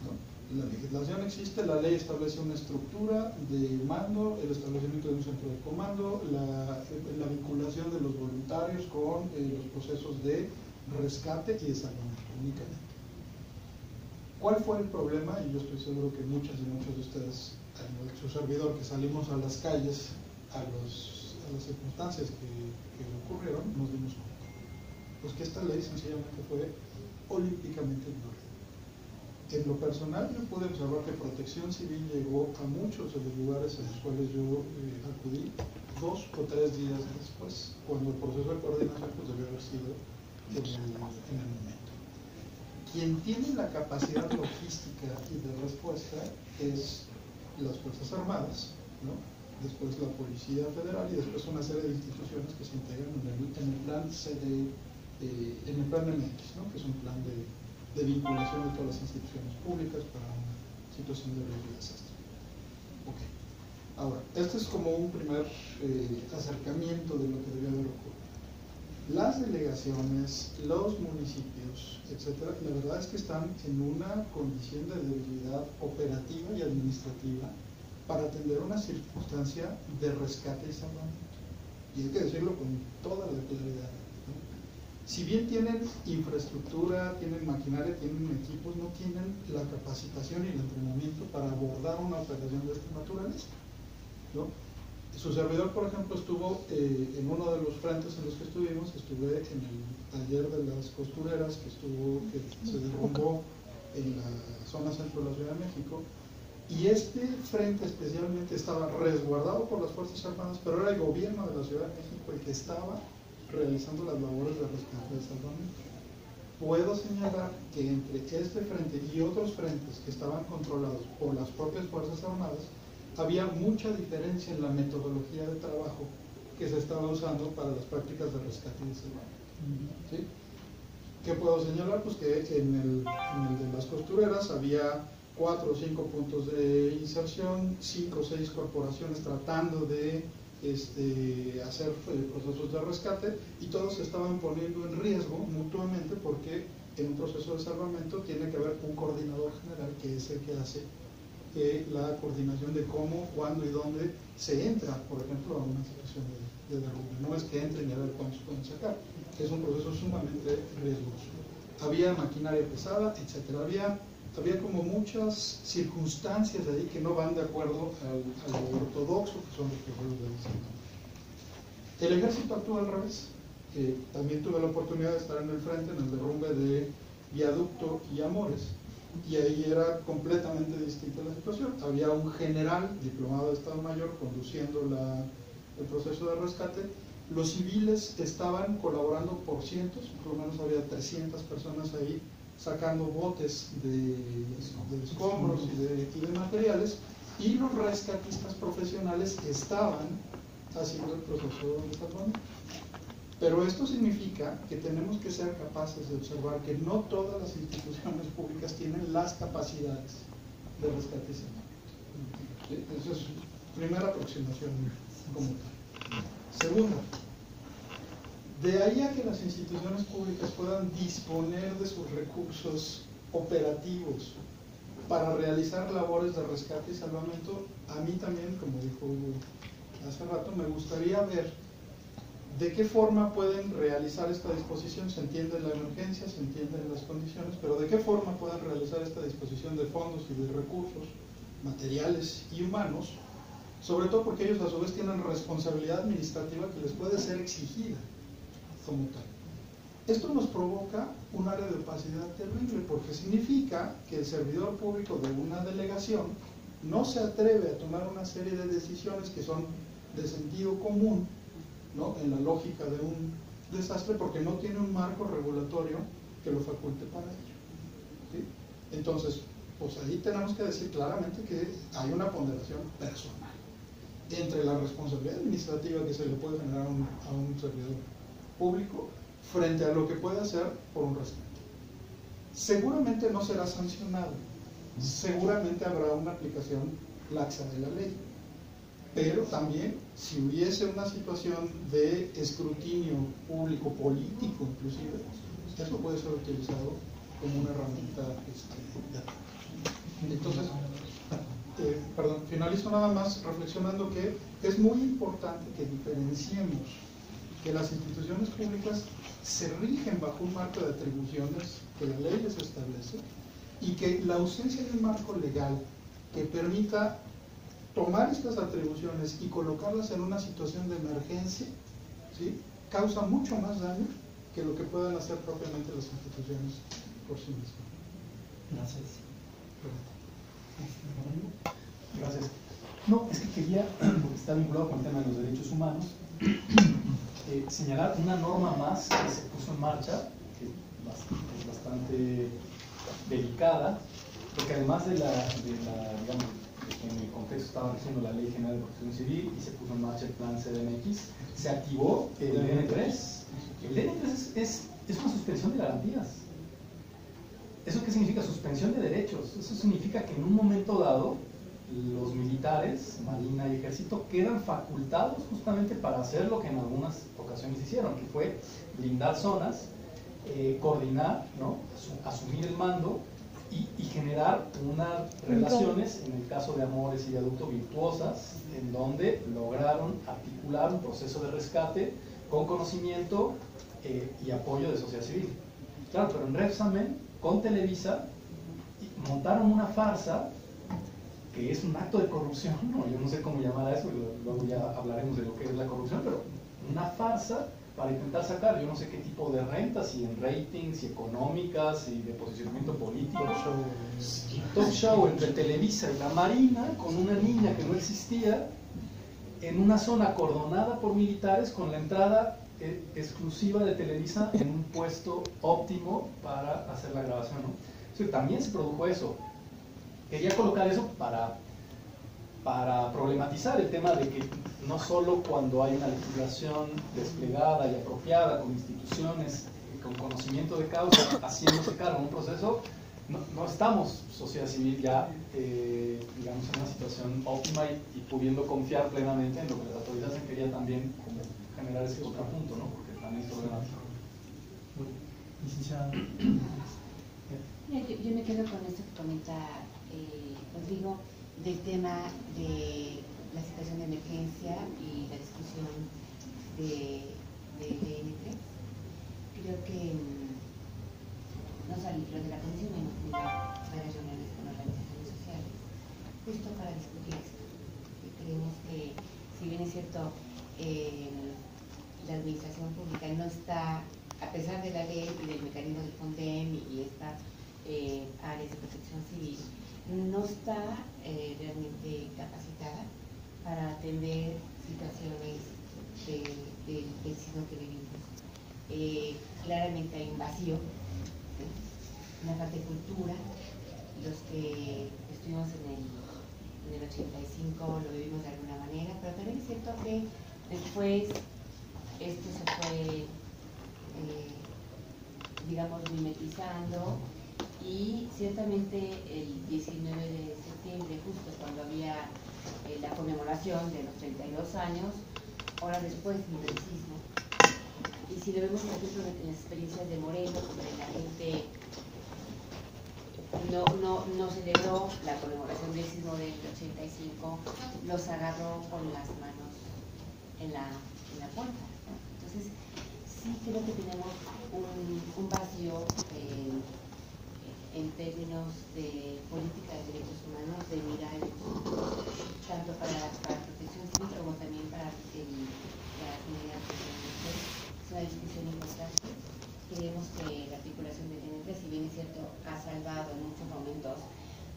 ¿no? La legislación existe, la ley establece una estructura de mando, el establecimiento de un centro de comando, la vinculación de los voluntarios con los procesos de rescate y de salvamento únicamente. ¿Cuál fue el problema? Y yo estoy seguro que muchas y muchos de ustedes, su servidor, que salimos a las calles, a las circunstancias que ocurrieron, nos dimos cuenta. Pues que esta ley sencillamente fue olímpicamente ignorada. En lo personal, yo pude observar que Protección Civil llegó a muchos de los lugares en los cuales yo acudí 2 o 3 días después, cuando el proceso de coordinación pues, debió haber sido en el momento. Quien tiene la capacidad logística y de respuesta es las Fuerzas Armadas, ¿no? Después la Policía Federal y después una serie de instituciones que se integran en el plan en el plan MX, ¿no? Que es un plan de vinculación de todas las instituciones públicas para una situación de riesgo y desastre. Ok. Ahora, este es como un primer acercamiento de lo que debió haber ocurrido. Las delegaciones, los municipios, etcétera, la verdad es que están en una condición de debilidad operativa y administrativa para atender una circunstancia de rescate y salvamento. Y hay que decirlo con toda la claridad, ¿no? Si bien tienen infraestructura, tienen maquinaria, tienen equipos, no tienen la capacitación y el entrenamiento para abordar una operación de esta naturaleza, ¿no? Su servidor, por ejemplo, estuvo en uno de los frentes en los que estuvimos, estuve en el taller de las costureras que se derrumbó en la zona centro de la Ciudad de México, y este frente especialmente estaba resguardado por las Fuerzas Armadas, pero era el gobierno de la Ciudad de México el que estaba realizando las labores de rescate y salvamento. Puedo señalar que entre este frente y otros frentes que estaban controlados por las propias Fuerzas Armadas, había mucha diferencia en la metodología de trabajo que se estaba usando para las prácticas de rescate y salvamento. ¿Sí? ¿Qué puedo señalar? Pues que en el de las costureras había 4 o 5 puntos de inserción, 5 o 6 corporaciones tratando de hacer procesos de rescate, y todos se estaban poniendo en riesgo mutuamente porque en un proceso de salvamento tiene que haber un coordinador general que es el que hace la coordinación de cómo, cuándo y dónde se entra, por ejemplo, a una situación de derrumbe. No es que entren y a ver cuántos pueden sacar, es un proceso sumamente riesgoso. Había maquinaria pesada, etcétera. Había como muchas circunstancias ahí que no van de acuerdo a lo ortodoxo que son los procesos de salvamento. El ejército actúa al revés. También tuve la oportunidad de estar en el frente, en el derrumbe de Viaducto y Amores, y ahí era completamente distinta la situación. Había un general diplomado de Estado Mayor conduciendo el proceso de rescate. Los civiles estaban colaborando por cientos, por lo menos había 300 personas ahí sacando botes de escombros y de materiales, y los rescatistas profesionales estaban haciendo el proceso de salvamento. Pero esto significa que tenemos que ser capaces de observar que no todas las instituciones públicas tienen las capacidades de rescate y salvamento. ¿Sí? Esa es primera aproximación como tal. Segunda, de ahí a que las instituciones públicas puedan disponer de sus recursos operativos para realizar labores de rescate y salvamento, a mí también, como dijo Hugo hace rato, me gustaría ver de qué forma pueden realizar esta disposición. Se entiende la emergencia, se entienden las condiciones, pero de qué forma pueden realizar esta disposición de fondos y de recursos materiales y humanos, sobre todo porque ellos a su vez tienen responsabilidad administrativa que les puede ser exigida como tal. Esto nos provoca un área de opacidad terrible, porque significa que el servidor público de una delegación no se atreve a tomar una serie de decisiones que son de sentido común, ¿no?, en la lógica de un desastre, porque no tiene un marco regulatorio que lo faculte para ello. ¿Sí? Entonces, pues ahí tenemos que decir claramente que hay una ponderación personal entre la responsabilidad administrativa que se le puede generar a un servidor público frente a lo que puede hacer por un residente. Seguramente no será sancionado, seguramente habrá una aplicación laxa de la ley, pero también si hubiese una situación de escrutinio público, político inclusive, eso puede ser utilizado como una herramienta de ataque. Entonces, finalizo nada más reflexionando que es muy importante que diferenciemos que las instituciones públicas se rigen bajo un marco de atribuciones que la ley les establece y que la ausencia de un marco legal que permita tomar estas atribuciones y colocarlas en una situación de emergencia, ¿sí?, causa mucho más daño que lo que puedan hacer propiamente las instituciones por sí mismas. Gracias. Gracias. No, es que quería, porque está vinculado con el tema de los derechos humanos, señalar una norma más que se puso en marcha, que es bastante delicada, porque además de digamos, en el contexto estaba diciendo la Ley General de Protección Civil y se puso en marcha el plan CDMX, se activó el DN3. El DN3 es una suspensión de garantías. ¿Eso qué significa? Suspensión de derechos. Eso significa que en un momento dado los militares, Marina y Ejército, quedan facultados justamente para hacer lo que en algunas ocasiones hicieron, que fue blindar zonas, coordinar, ¿no?, asumir el mando y generar unas relaciones, en el caso de Amores y Viaducto, virtuosas, en donde lograron articular un proceso de rescate con conocimiento y apoyo de sociedad civil. Claro, pero en Repsamen, con Televisa, montaron una farsa que es un acto de corrupción, ¿no? Yo no sé cómo llamar a eso, luego ya hablaremos de lo que es la corrupción, pero una farsa para intentar sacar, yo no sé qué tipo de rentas, si en ratings, si económicas, si de posicionamiento político. Talk show entre Televisa y la Marina, con una niña que no existía, en una zona acordonada por militares, con la entrada exclusiva de Televisa en un puesto óptimo para hacer la grabación, ¿no? O sea, también se produjo eso. Quería colocar eso para problematizar el tema de que no solo cuando hay una legislación desplegada y apropiada con instituciones con conocimiento de causa haciéndose cargo de un proceso, no estamos, sociedad civil, ya digamos en una situación óptima y pudiendo confiar plenamente en lo que las autoridades querían también como generar ese contrapunto, ¿no? Porque también es problemático. Licenciada. Yo me quedo con esto que comenta Rodrigo, del tema de la situación de emergencia y la discusión de DN3. Creo que no salí, pero de la comisión hemos tenido varias reuniones con organizaciones sociales justo para discutir esto. Y creemos que, si bien es cierto, la administración pública no está, a pesar de la ley y del mecanismo del FONDEM y estas áreas de protección civil, no está realmente capacitada para atender situaciones del signo que vivimos. Claramente hay un vacío, ¿sí?, una falta de cultura. Los que estuvimos en el 85 lo vivimos de alguna manera, pero también es cierto que después esto se fue, digamos, mimetizando. Y ciertamente el 19 de septiembre, justo cuando había la conmemoración de los 32 años, horas después del sismo, y si lo vemos, por ejemplo, en las experiencias de Morelos, donde la gente no celebró la conmemoración del sismo del 85, los agarró con las manos en la puerta, ¿no? Entonces, sí creo que tenemos un vacío en términos de política de derechos humanos, de mirar tanto para protección civil como también para las medidas de protección. Es una discusión importante. Creemos que la articulación de DN3, si bien es cierto, ha salvado en muchos momentos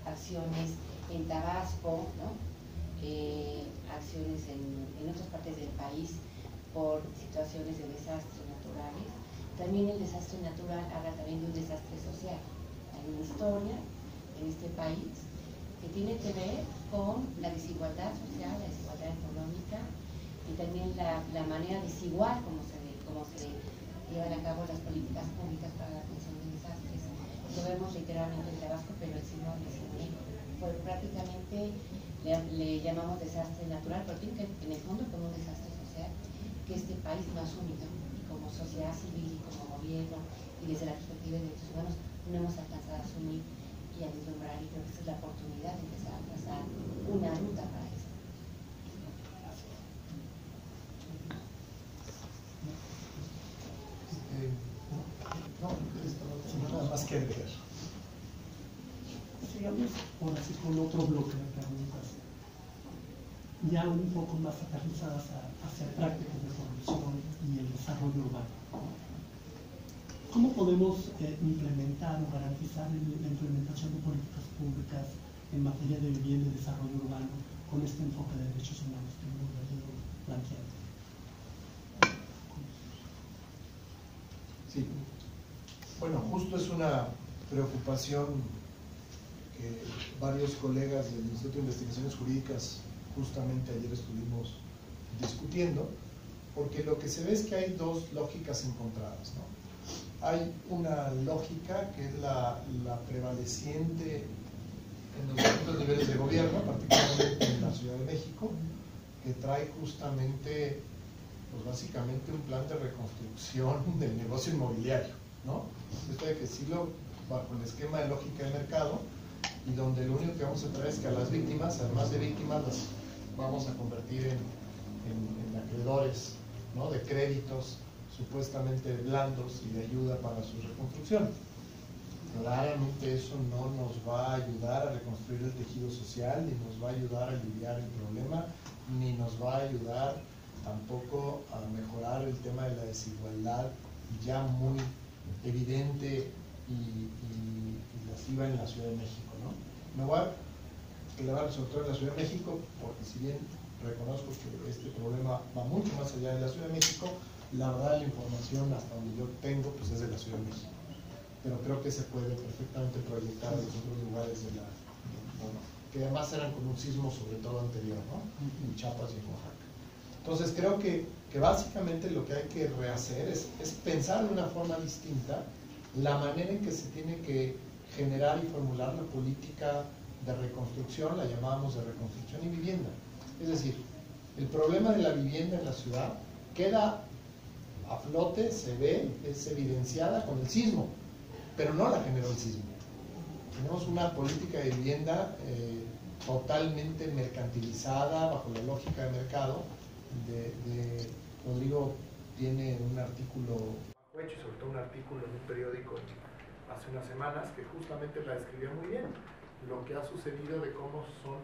acciones en Tabasco, ¿no?, acciones en otras partes del país por situaciones de desastres naturales. También el desastre natural habla también de un desastre social. Hay una historia en este país, que tiene que ver con la desigualdad social, la desigualdad económica y también la manera desigual como se llevan a cabo las políticas públicas para la atención de desastres. Lo vemos literalmente en Tabasco, pero en México. Pues prácticamente le llamamos desastre natural, pero tiene que ver en el fondo con un desastre social que este país no ha asumido, y como sociedad civil y como gobierno y desde la perspectiva de derechos humanos no hemos alcanzado a asumir y a vislumbrar, y creo que esa es la oportunidad de empezar a trazar una ruta para esto. Nada más que agregar. Sigamos ahora sí con otro bloque de preguntas, ya un poco más aterrizadas hacia prácticas de corrupción y el desarrollo urbano. ¿Cómo podemos implementar o garantizar la implementación de políticas públicas en materia de vivienda y desarrollo urbano con este enfoque de derechos humanos que hemos venido planteando? Sí. Bueno, justo es una preocupación que varios colegas del Instituto de Investigaciones Jurídicas justamente ayer estuvimos discutiendo, porque lo que se ve es que hay dos lógicas encontradas, ¿no? Hay una lógica que es la prevaleciente en los distintos niveles de gobierno, particularmente en la Ciudad de México, que trae justamente, pues básicamente un plan de reconstrucción del negocio inmobiliario, ¿no? Esto hay que decirlo bajo el esquema de lógica de mercado, y donde lo único que vamos a traer es que a las víctimas, además de víctimas, las vamos a convertir en acreedores, ¿no? De créditos supuestamente blandos y de ayuda para su reconstrucción. Claramente eso no nos va a ayudar a reconstruir el tejido social, ni nos va a ayudar a aliviar el problema, ni nos va a ayudar tampoco a mejorar el tema de la desigualdad ya muy evidente y lasciva en la Ciudad de México, ¿no? Me voy a clavar sobre todo en la Ciudad de México, porque si bien reconozco que este problema va mucho más allá de la Ciudad de México, la verdad la información hasta donde yo tengo pues es de la Ciudad de México, pero creo que se puede perfectamente proyectar en otros lugares bueno, que además eran con un sismo sobre todo anterior, ¿no? En Chiapas y en Oaxaca. Entonces creo que básicamente lo que hay que rehacer es pensar de una forma distinta la manera en que se tiene que generar y formular la política de reconstrucción, la llamábamos de reconstrucción y vivienda. Es decir, el problema de la vivienda en la ciudad queda a flote, se ve, es evidenciada con el sismo, pero no la generó el sismo. Tenemos una política de vivienda totalmente mercantilizada bajo la lógica de mercado. Rodrigo tiene un artículo hecho, sobre todo un artículo en un periódico hace unas semanas que justamente la describía muy bien, lo que ha sucedido de cómo son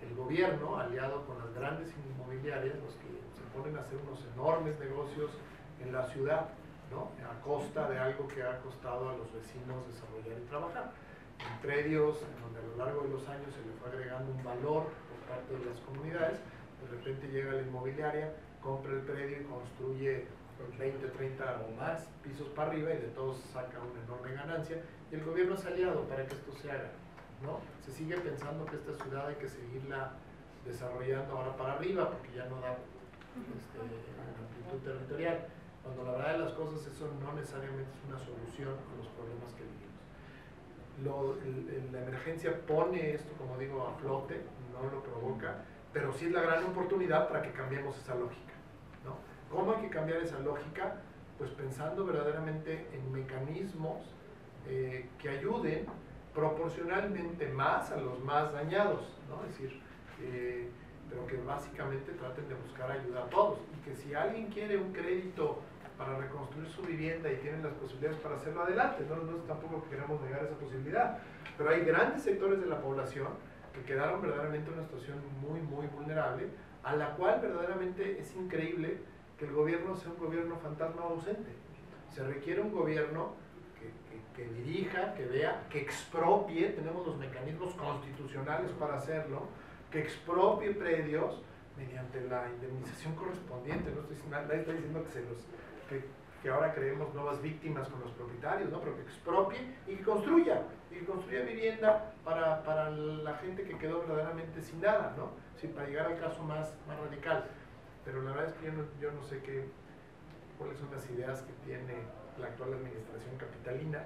el gobierno aliado con las grandes inmobiliarias los que se ponen a hacer unos enormes negocios en la ciudad, ¿no? A costa de algo que ha costado a los vecinos desarrollar y trabajar. En predios en donde a lo largo de los años se le fue agregando un valor por parte de las comunidades, de repente llega la inmobiliaria, compra el predio y construye 20, 30 o más pisos para arriba y de todos saca una enorme ganancia, y el gobierno es aliado para que esto se haga, ¿no? Se sigue pensando que esta ciudad hay que seguirla desarrollando ahora para arriba porque ya no da amplitud territorial, cuando la verdad de las cosas eso no necesariamente es una solución a los problemas que vivimos. La emergencia pone esto, como digo, a flote, no lo provoca, pero sí es la gran oportunidad para que cambiemos esa lógica, ¿no? ¿Cómo hay que cambiar esa lógica? Pues pensando verdaderamente en mecanismos que ayuden proporcionalmente más a los más dañados, ¿no? Es decir, pero que básicamente traten de buscar ayuda a todos, y que si alguien quiere un crédito para reconstruir su vivienda y tienen las posibilidades para hacerlo, adelante, no es tampoco que queramos negar esa posibilidad, pero hay grandes sectores de la población que quedaron verdaderamente en una situación muy, muy vulnerable, a la cual verdaderamente es increíble que el gobierno sea un gobierno fantasma o ausente. Se requiere un gobierno que dirija, que vea, que expropie, tenemos los mecanismos constitucionales para hacerlo, que expropie predios mediante la indemnización correspondiente. No estoy, nadie está diciendo que que ahora creemos nuevas víctimas con los propietarios, ¿no? Pero que expropie y que construya vivienda para la gente que quedó verdaderamente sin nada, ¿no? Sí, para llegar al caso más radical. Pero la verdad es que yo no sé cuáles son las ideas que tiene la actual administración capitalina,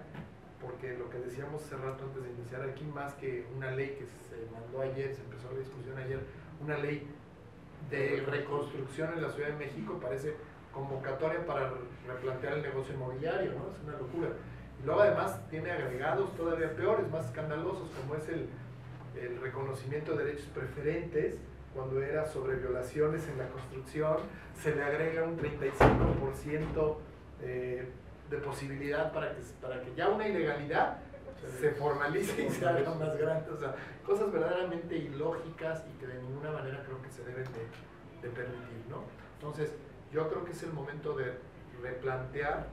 porque lo que decíamos hace rato antes de iniciar aquí, más que una ley que se mandó ayer, se empezó la discusión ayer, una ley de reconstrucción en la Ciudad de México, parece convocatoria para replantear el negocio inmobiliario, ¿no? Es una locura. Y luego además tiene agregados todavía peores, más escandalosos, como es el reconocimiento de derechos preferentes, cuando era sobre violaciones en la construcción, se le agrega un 35% de posibilidad para que ya una ilegalidad se formalice y se haga más grande. O sea, cosas verdaderamente ilógicas y que de ninguna manera creo que se deben de permitir, ¿no? Entonces, yo creo que es el momento de replantear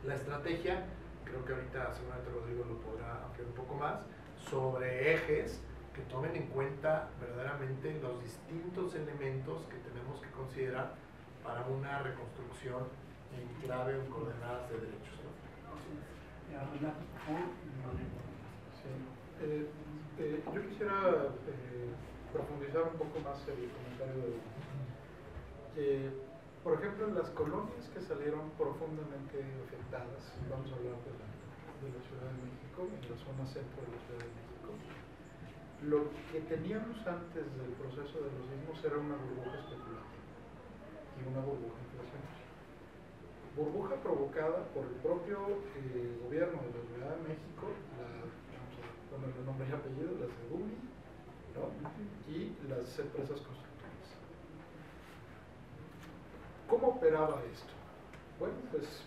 la estrategia. Creo que ahorita seguramente Rodrigo lo podrá ampliar un poco más, sobre ejes que tomen en cuenta verdaderamente los distintos elementos que tenemos que considerar para una reconstrucción en clave o coordenadas de derechos, ¿no? Yo quisiera profundizar un poco más el comentario de por ejemplo, en las colonias que salieron profundamente afectadas, vamos a hablar de la Ciudad de México, en la zona centro de la Ciudad de México, lo que teníamos antes del proceso de los sismos era una burbuja especulativa y una burbuja inflacionaria. Burbuja provocada por el propio gobierno de la Ciudad de México, vamos a ponerle nombre y apellido, la CEDUMI, ¿no? Y las empresas constructoras. ¿Cómo operaba esto? Bueno, pues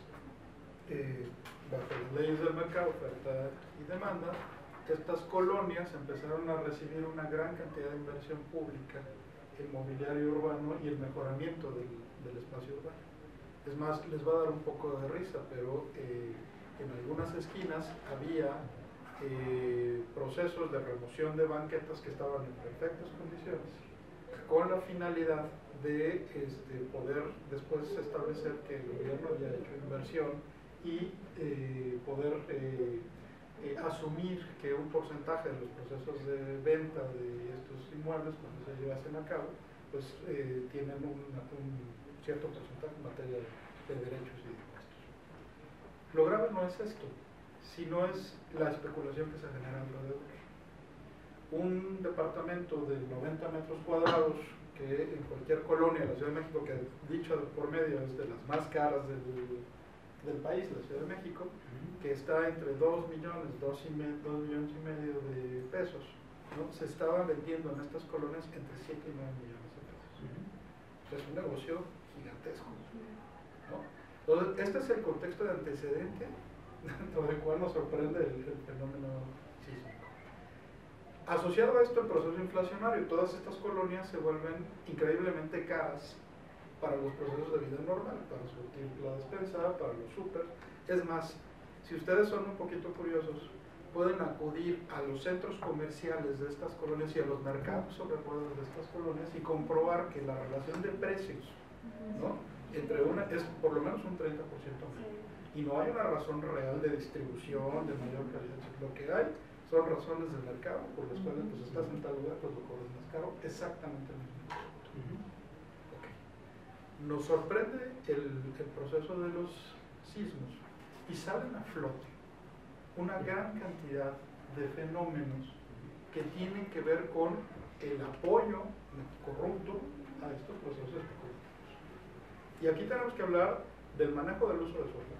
bajo las leyes del mercado, oferta y demanda, estas colonias empezaron a recibir una gran cantidad de inversión pública en mobiliario urbano y el mejoramiento del espacio urbano. Es más, les va a dar un poco de risa, pero en algunas esquinas había procesos de remoción de banquetas que estaban en perfectas condiciones, con la finalidad de poder después establecer que el gobierno había hecho inversión y poder asumir que un porcentaje de los procesos de venta de estos inmuebles, cuando se llevasen a cabo, pues tienen un cierto porcentaje en materia de derechos y de impuestos. Lo grave no es esto, sino es la especulación que se genera alrededor. Un departamento de 90 metros cuadrados que en cualquier colonia de la Ciudad de México, que dicho por medio es de las más caras del país, la Ciudad de México, que está entre 2 millones, 2 millones y medio de pesos, ¿no? Se estaba vendiendo en estas colonias entre 7 y 9 millones de pesos. O sea, es un negocio gigantesco, ¿no? Entonces, este es el contexto de antecedente dentro del cual nos sorprende el fenómeno sísmico. Asociado a esto el proceso inflacionario, todas estas colonias se vuelven increíblemente caras para los procesos de vida normal, para surtir la despensa, para los súper. Es más, si ustedes son un poquito curiosos, pueden acudir a los centros comerciales de estas colonias y a los mercados sobre ruedas de estas colonias y comprobar que la relación de precios, ¿no?, entre una es por lo menos un 30% más. Y no hay una razón real de distribución, de mayor calidad. Lo que hay son razones del mercado por las cuales pues estás en tal lugar, pues lo cobras más caro, exactamente el mismo producto. Okay. Nos sorprende el proceso de los sismos y salen a flote una gran cantidad de fenómenos que tienen que ver con el apoyo corrupto a estos procesos especulativos. Y aquí tenemos que hablar del manejo del uso de suelo,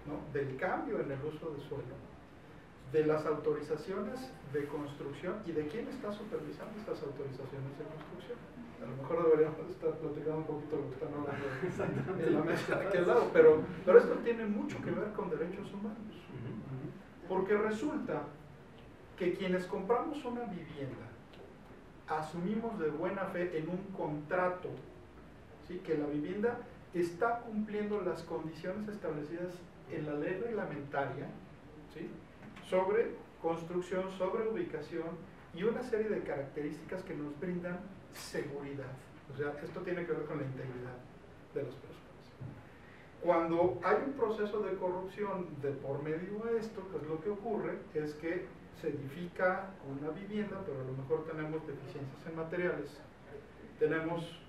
¿no?, del cambio en el uso de suelo, de las autorizaciones de construcción y de quién está supervisando estas autorizaciones de construcción. A lo mejor deberíamos estar platicando un poquito lo que están hablando en la mesa de aquel lado, pero esto tiene mucho que ver con derechos humanos. Porque resulta que quienes compramos una vivienda asumimos de buena fe en un contrato, ¿sí?, que la vivienda está cumpliendo las condiciones establecidas en la ley reglamentaria, ¿sí?, sobre construcción, sobre ubicación y una serie de características que nos brindan seguridad. O sea, esto tiene que ver con la integridad de las personas. Cuando hay un proceso de corrupción de por medio a esto, pues lo que ocurre es que se edifica una vivienda, pero a lo mejor tenemos deficiencias en materiales, tenemos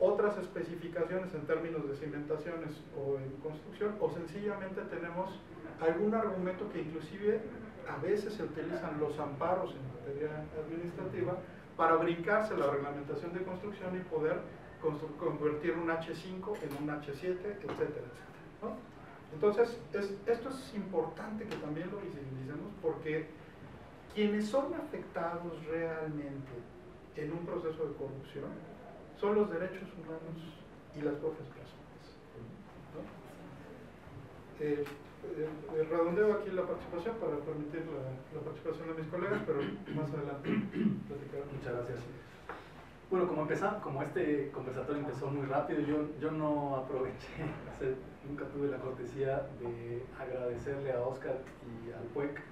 otras especificaciones en términos de cimentaciones o en construcción, o sencillamente tenemos algún argumento que inclusive a veces se utilizan los amparos en materia administrativa para brincarse la reglamentación de construcción y poder convertir un H5 en un H7, etcétera, etcétera, ¿no? Entonces, esto es importante que también lo visibilicemos, porque quienes son afectados realmente en un proceso de corrupción son los derechos humanos y las propias personas, ¿no? Redondeo aquí la participación para permitir la participación de mis colegas, pero más adelante platicaré. Muchas gracias. Bueno, como este conversatorio empezó muy rápido, yo no aproveché, nunca tuve la cortesía de agradecerle a Oscar y al PUEC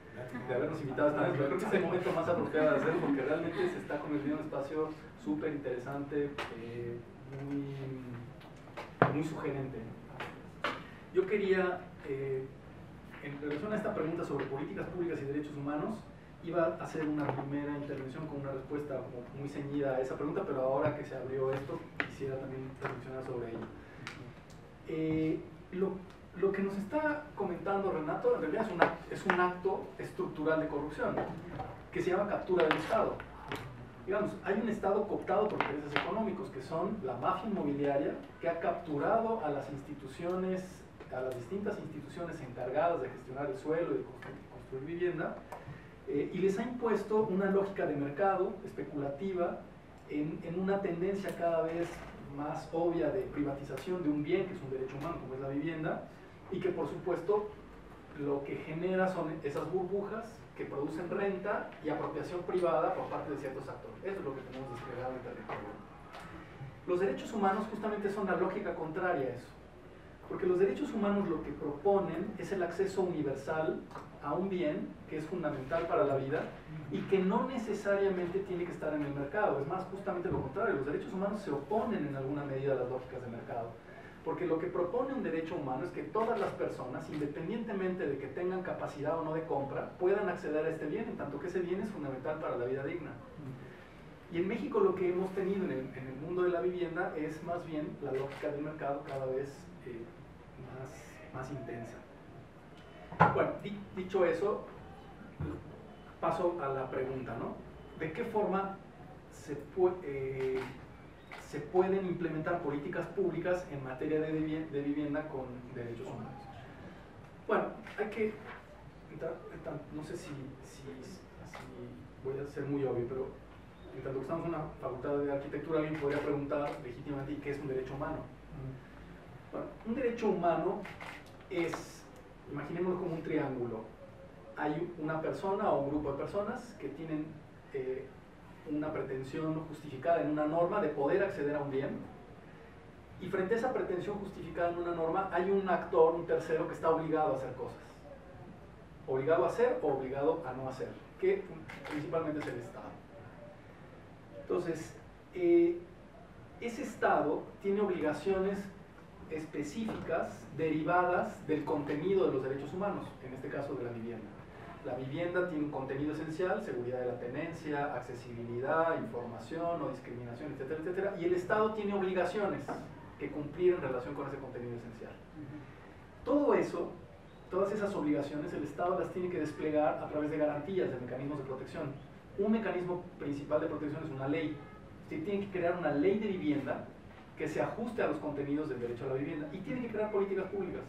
de habernos invitado esta vez, pero creo que es el momento más apropiado de hacerlo porque realmente se está convirtiendo en un espacio súper interesante, muy sugerente. Yo quería, en relación a esta pregunta sobre políticas públicas y derechos humanos, iba a hacer una primera intervención con una respuesta como muy ceñida a esa pregunta, pero ahora que se abrió esto, quisiera también reflexionar sobre ello. Lo que nos está comentando Renato en realidad es un acto estructural de corrupción, que se llama captura del Estado. Digamos, hay un Estado cooptado por intereses económicos, que son la mafia inmobiliaria, que ha capturado a las instituciones, a las distintas instituciones encargadas de gestionar el suelo y de construir vivienda, y les ha impuesto una lógica de mercado especulativa en una tendencia cada vez más obvia de privatización de un bien que es un derecho humano como es la vivienda, y que por supuesto lo que genera son esas burbujas que producen renta y apropiación privada por parte de ciertos actores. Eso es lo que tenemos desplegado en el territorio. Los derechos humanos justamente son la lógica contraria a eso, porque los derechos humanos lo que proponen es el acceso universal a un bien que es fundamental para la vida y que no necesariamente tiene que estar en el mercado. Es más, justamente lo contrario, los derechos humanos se oponen en alguna medida a las lógicas de mercado, porque lo que propone un derecho humano es que todas las personas, independientemente de que tengan capacidad o no de compra, puedan acceder a este bien, en tanto que ese bien es fundamental para la vida digna. Y en México lo que hemos tenido en el mundo de la vivienda es más bien la lógica del mercado cada vez más intensa. Bueno, dicho eso, paso a la pregunta, ¿no? ¿De qué forma se pueden implementar políticas públicas en materia de vivienda con derechos humanos? Bueno, hay que, no sé si voy a ser muy obvio, pero en tanto que estamos en una facultad de arquitectura, alguien podría preguntar legítimamente ¿qué es un derecho humano? Bueno, un derecho humano es, imaginémoslo como un triángulo. Hay una persona o un grupo de personas que tienen una pretensión justificada en una norma de poder acceder a un bien, y frente a esa pretensión justificada en una norma hay un actor, un tercero, que está obligado a hacer cosas. Obligado a hacer o obligado a no hacer, que principalmente es el Estado. Entonces, ese Estado tiene obligaciones específicas derivadas del contenido de los derechos humanos, en este caso de la vivienda. La vivienda tiene un contenido esencial: seguridad de la tenencia, accesibilidad, información, no discriminación, etcétera, etcétera, y el Estado tiene obligaciones que cumplir en relación con ese contenido esencial. Todo eso, todas esas obligaciones, el Estado las tiene que desplegar a través de garantías, de mecanismos de protección. Un mecanismo principal de protección es una ley. Se tiene que crear una ley de vivienda que se ajuste a los contenidos del derecho a la vivienda, y tiene que crear políticas públicas.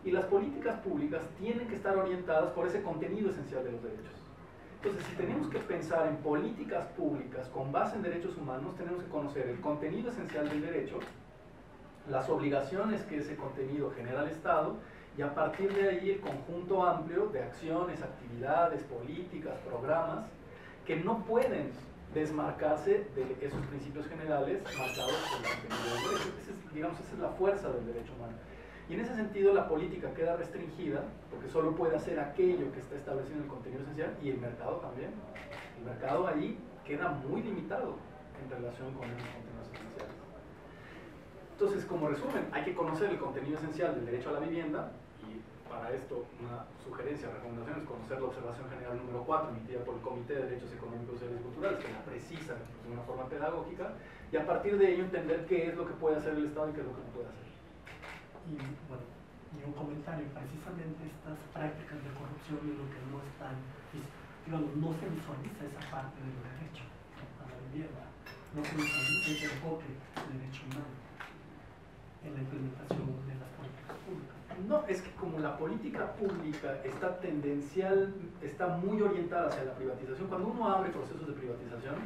Y las políticas públicas tienen que estar orientadas por ese contenido esencial de los derechos. Entonces, si tenemos que pensar en políticas públicas con base en derechos humanos, tenemos que conocer el contenido esencial del derecho, las obligaciones que ese contenido genera al Estado, y a partir de ahí el conjunto amplio de acciones, actividades, políticas, programas que no pueden desmarcarse de esos principios generales marcados por el contenido del derecho. Esa es la fuerza del derecho humano. Y en ese sentido la política queda restringida porque solo puede hacer aquello que está establecido en el contenido esencial, y el mercado también. El mercado ahí queda muy limitado en relación con esos contenidos esenciales. Entonces, como resumen, hay que conocer el contenido esencial del derecho a la vivienda, y para esto una sugerencia, recomendación es conocer la observación general número 4 emitida por el Comité de Derechos Económicos, Sociales y Culturales, que la precisa de una forma pedagógica, y a partir de ello entender qué es lo que puede hacer el Estado y qué es lo que no puede hacer. Y bueno, y un comentario, precisamente estas prácticas de corrupción es lo que no están, digamos, no se visualiza esa parte del derecho a la vivienda, no se visualiza ese enfoque del derecho humano en la implementación de las políticas públicas. No, es que como la política pública está tendencial, está muy orientada hacia la privatización, cuando uno abre procesos de privatización,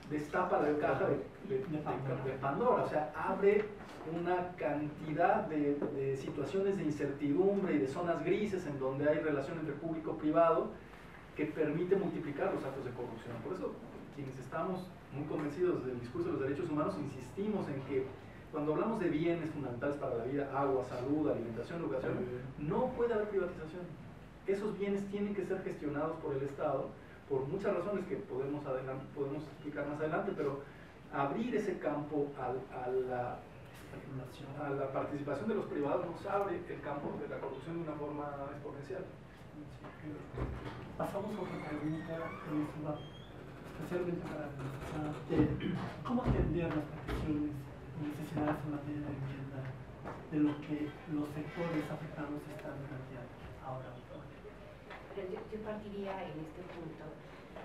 destapa la caja de Pandora, o sea, abre una cantidad de situaciones de incertidumbre y de zonas grises en donde hay relación entre público y privado que permite multiplicar los actos de corrupción. Por eso, quienes estamos muy convencidos del discurso de los derechos humanos, insistimos en que cuando hablamos de bienes fundamentales para la vida, agua, salud, alimentación, educación, no puede haber privatización. Esos bienes tienen que ser gestionados por el Estado, por muchas razones que podemos explicar más adelante, pero abrir ese campo a la participación de los privados nos abre el campo de la corrupción de una forma exponencial. Pasamos a otra pregunta, especialmente para cómo atender las peticiones y necesidades en materia de vivienda de lo que los sectores afectados están planteando ahora. Yo partiría en este punto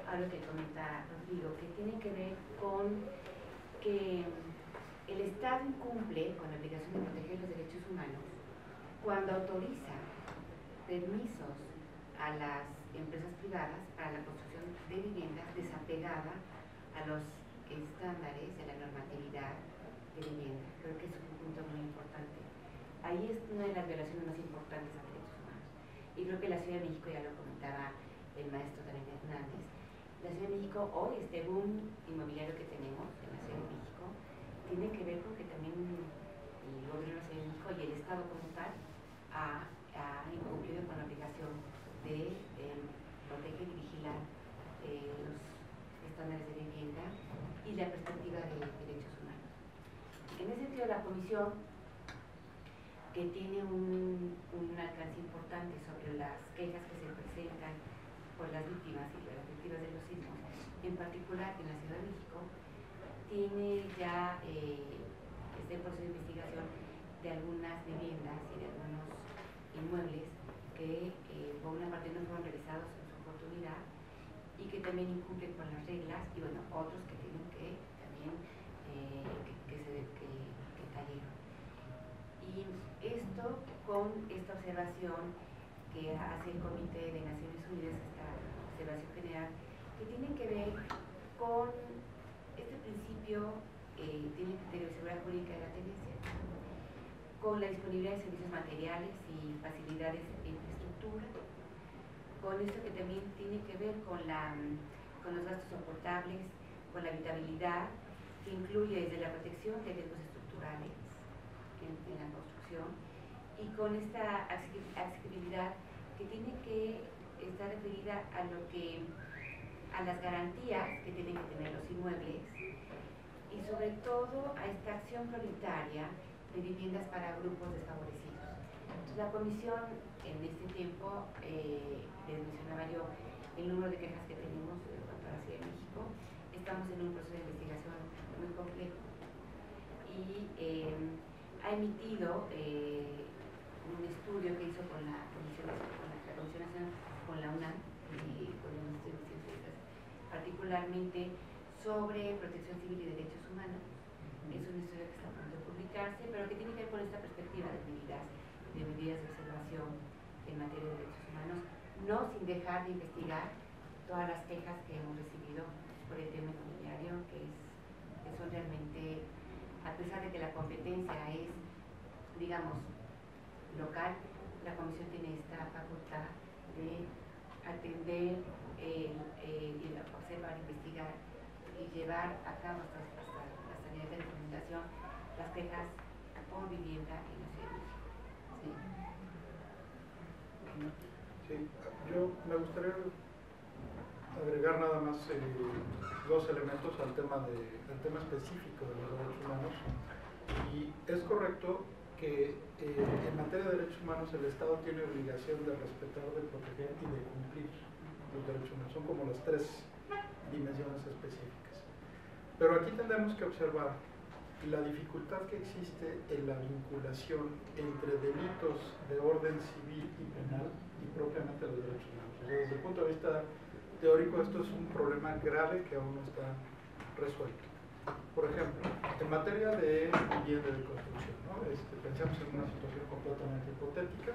a lo que comenta Rodrigo, que tiene que ver con que el Estado incumple con la obligación de proteger los derechos humanos cuando autoriza permisos a las empresas privadas para la construcción de viviendas desapegada a los estándares de la normatividad de vivienda. Creo que es un punto muy importante. Ahí es una de las violaciones más importantes a derechos humanos. Y creo que la Ciudad de México, ya lo comentaba el maestro también Hernández, la Ciudad de México hoy, este boom inmobiliario que tenemos en la Ciudad de México, tiene que ver con que también el gobierno de la Ciudad de México y el Estado como tal ha incumplido con la obligación de proteger y vigilar los estándares de vivienda y la perspectiva de derechos humanos. En ese sentido, la Comisión, que tiene un alcance importante sobre las quejas que se presentan por las víctimas y por las víctimas de los sismos, en particular en la Ciudad de México, tiene ya este proceso de investigación de algunas viviendas y de algunos inmuebles que por una parte no fueron realizados en su oportunidad y que también incumplen con las reglas, y bueno, otros que tienen que también que cayeron. Y esto con esta observación que hace el Comité de Naciones Unidas, esta observación general, que tiene que ver con este principio, tiene criterio de seguridad jurídica de la tenencia, con la disponibilidad de servicios materiales y facilidades de infraestructura, con esto que también tiene que ver con los gastos soportables, con la habitabilidad, que incluye desde la protección de riesgos estructurales en la construcción, y con esta accesibilidad que tiene que estar referida a las garantías que tienen que tener los inmuebles, y sobre todo a esta acción prioritaria de viviendas para grupos desfavorecidos. Entonces, la Comisión, en este tiempo, les mencionaba yo el número de quejas que tenemos en cuanto a la Ciudad de México. Estamos en un proceso de investigación muy complejo y ha emitido un estudio que hizo con la Comisión Nacional, con la UNAM y con el Instituto de Ciencias, particularmente sobre protección civil y derechos humanos. Es un estudio que está a punto de publicarse, pero que tiene que ver con esta perspectiva de medidas de observación en materia de derechos humanos, no sin dejar de investigar todas las quejas que hemos recibido por el tema inmobiliario, que son realmente, a pesar de que la competencia es, digamos, local, la Comisión tiene esta facultad de atender, observar, investigar y llevar a cabo hasta nivel de recomendación las quejas por vivienda en la Ciudad de México. Sí, yo me gustaría agregar nada más dos elementos al tema específico de los derechos humanos. Y es correcto que en materia de derechos humanos el Estado tiene obligación de respetar, de proteger y de cumplir los derechos humanos. Son como las tres dimensiones específicas. Pero aquí tendremos que observar la dificultad que existe en la vinculación entre delitos de orden civil y penal y propiamente los derechos humanos. O sea, desde el punto de vista teórico, esto es un problema grave que aún no está resuelto. Por ejemplo, en materia de vivienda de construcción, ¿no? Pensamos en una situación completamente hipotética,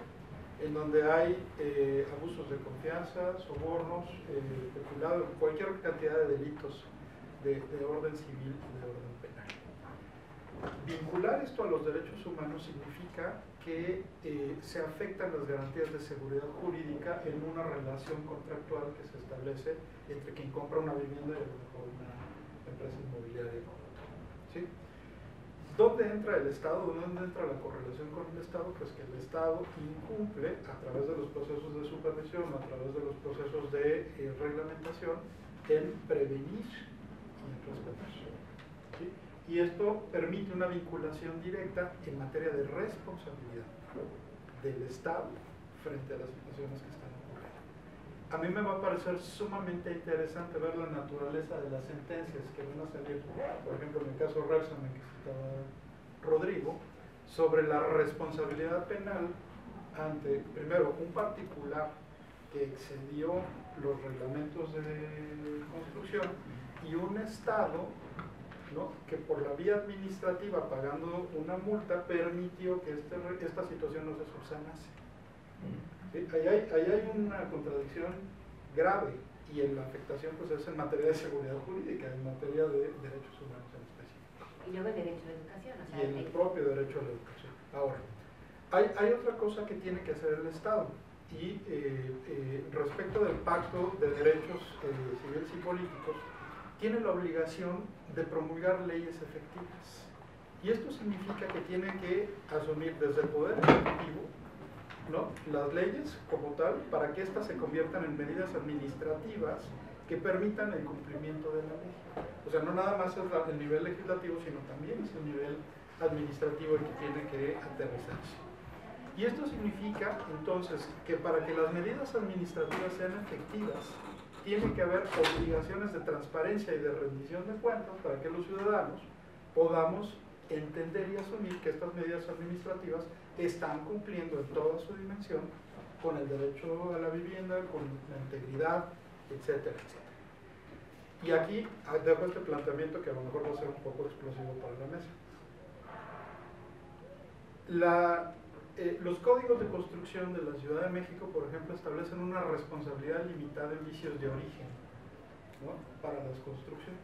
en donde hay abusos de confianza, sobornos, peculado, cualquier cantidad de delitos de orden civil y de orden penal. Vincular esto a los derechos humanos significa que se afectan las garantías de seguridad jurídica en una relación contractual que se establece entre quien compra una vivienda y a lo mejor una empresa inmobiliaria. ¿Sí? ¿Dónde entra el Estado? ¿Dónde entra la correlación con el Estado? Pues que el Estado incumple a través de los procesos de supervisión, a través de los procesos de reglamentación, en prevenir y en respetar. ¿Sí? Y esto permite una vinculación directa en materia de responsabilidad del Estado frente a las situaciones que están ocurriendo. A mí me va a parecer sumamente interesante ver la naturaleza de las sentencias que van a salir, por ejemplo, en el caso Repsamen que citaba Rodrigo, sobre la responsabilidad penal ante, primero, un particular que excedió los reglamentos de construcción y un Estado, ¿no?, que por la vía administrativa, pagando una multa, permitió que esta situación no se subsanase. ¿Sí? Ahí hay una contradicción grave, y en la afectación pues es en materia de seguridad jurídica, en materia de derechos humanos en específico. Y luego el derecho a la educación. O sea, y el propio derecho a la educación. Ahora, hay otra cosa que tiene que hacer el Estado, y respecto del Pacto de Derechos Civiles y Políticos, tiene la obligación de promulgar leyes efectivas. Y esto significa que tiene que asumir desde el Poder Ejecutivo, ¿no?, las leyes como tal, para que éstas se conviertan en medidas administrativas que permitan el cumplimiento de la ley. O sea, no nada más es el nivel legislativo, sino también es el nivel administrativo el que tiene que aterrizarse. Y esto significa, entonces, que para que las medidas administrativas sean efectivas, tiene que haber obligaciones de transparencia y de rendición de cuentas para que los ciudadanos podamos entender y asumir que estas medidas administrativas están cumpliendo en toda su dimensión con el derecho a la vivienda, con la integridad, etcétera, etcétera. Y aquí dejo este planteamiento que a lo mejor va a ser un poco explosivo para la mesa. Los códigos de construcción de la Ciudad de México, por ejemplo, establecen una responsabilidad limitada en vicios de origen, ¿no?, para las construcciones.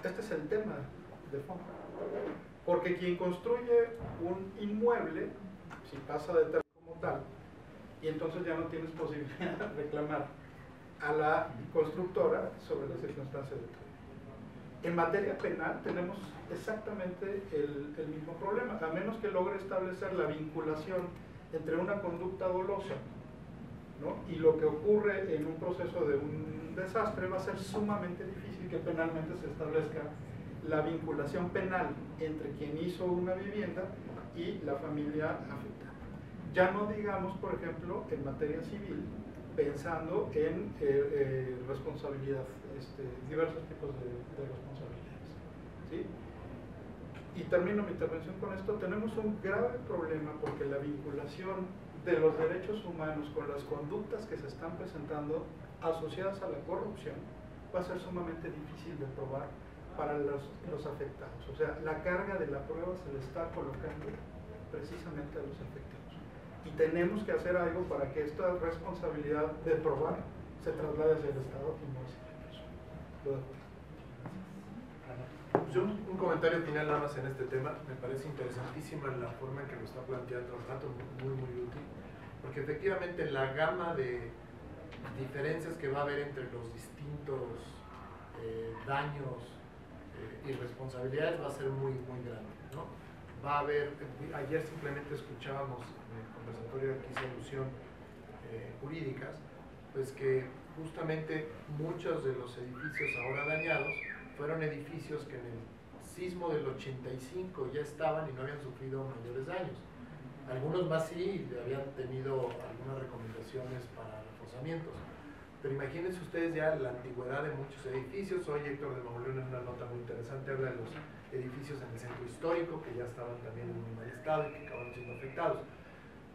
Este es el tema de fondo. Porque quien construye un inmueble, si pasa de tal como tal, y entonces ya no tienes posibilidad de reclamar a la constructora sobre las circunstancias de todo. En materia penal tenemos exactamente el mismo problema, a menos que logre establecer la vinculación entre una conducta dolosa, ¿no?, y lo que ocurre en un proceso de un desastre, va a ser sumamente difícil que penalmente se establezca la vinculación penal entre quien hizo una vivienda y la familia afectada. Ya no digamos, por ejemplo, en materia civil, pensando en responsabilidad, diversos tipos de responsabilidades. ¿Sí? Y termino mi intervención con esto. Tenemos un grave problema porque la vinculación de los derechos humanos con las conductas que se están presentando asociadas a la corrupción va a ser sumamente difícil de probar para los afectados. O sea, la carga de la prueba se le está colocando precisamente a los afectados. Y tenemos que hacer algo para que esta responsabilidad de probar se traslade hacia el Estado y no hacia la persona. Yo un comentario final nada más en este tema. Me parece interesantísima la forma en que lo está planteando Renato, muy útil, porque efectivamente la gama de diferencias que va a haber entre los distintos daños y responsabilidades va a ser muy grande, ¿no? Va a haber, ayer simplemente escuchábamos en el conversatorio que hice alusión jurídicas, pues que justamente muchos de los edificios ahora dañados fueron edificios que en el sismo del 85 ya estaban y no habían sufrido mayores daños. Algunos más sí habían tenido algunas recomendaciones para reforzamientos. Pero imagínense ustedes ya la antigüedad de muchos edificios. Hoy Héctor de Mauleón en una nota muy interesante habla de los edificios en el centro histórico que ya estaban también en muy mal estado y que acabaron siendo afectados.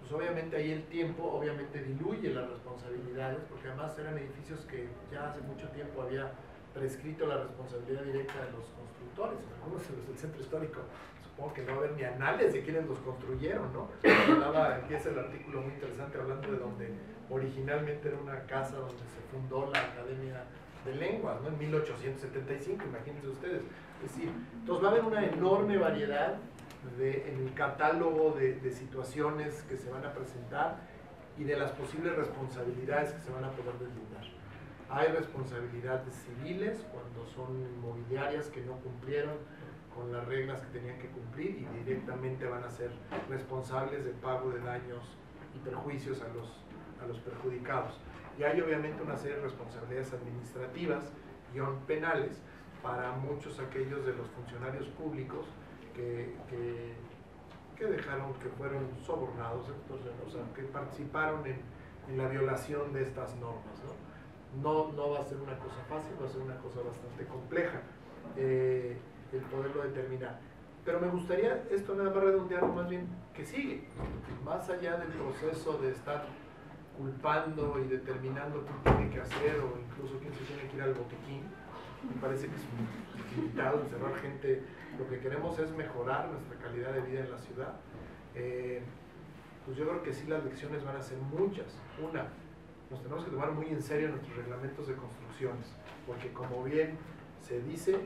Pues obviamente ahí el tiempo obviamente diluye las responsabilidades, porque además eran edificios que ya hace mucho tiempo había prescrito la responsabilidad directa de los constructores. En algunos de los del centro histórico supongo que no va a haber ni anales de quienes los construyeron, ¿no? Empieza el artículo muy interesante hablando de donde originalmente era una casa donde se fundó la Academia de Lenguas, ¿no? En 1875, imagínense ustedes. Es decir, entonces va a haber una enorme variedad en el catálogo de situaciones que se van a presentar y de las posibles responsabilidades que se van a poder deslindar. Hay responsabilidades civiles cuando son inmobiliarias que no cumplieron con las reglas que tenían que cumplir y directamente van a ser responsables del pago de daños y perjuicios a los perjudicados. Y hay obviamente una serie de responsabilidades administrativas y penales para muchos aquellos de los funcionarios públicos que dejaron, que fueron sobornados, entonces, o sea, que participaron en la violación de estas normas, ¿no? No va a ser una cosa fácil, va a ser una cosa bastante compleja el poderlo determinar. Pero me gustaría esto nada más redondear más bien que sigue, más allá del proceso de estar culpando y determinando quién tiene que hacer o incluso quién se tiene que ir al botiquín. Me parece que es muy limitado encerrar gente. Lo que queremos es mejorar nuestra calidad de vida en la ciudad. Pues yo creo que sí, las lecciones van a ser muchas. Una, nos tenemos que tomar muy en serio nuestros reglamentos de construcciones, porque como bien se dice,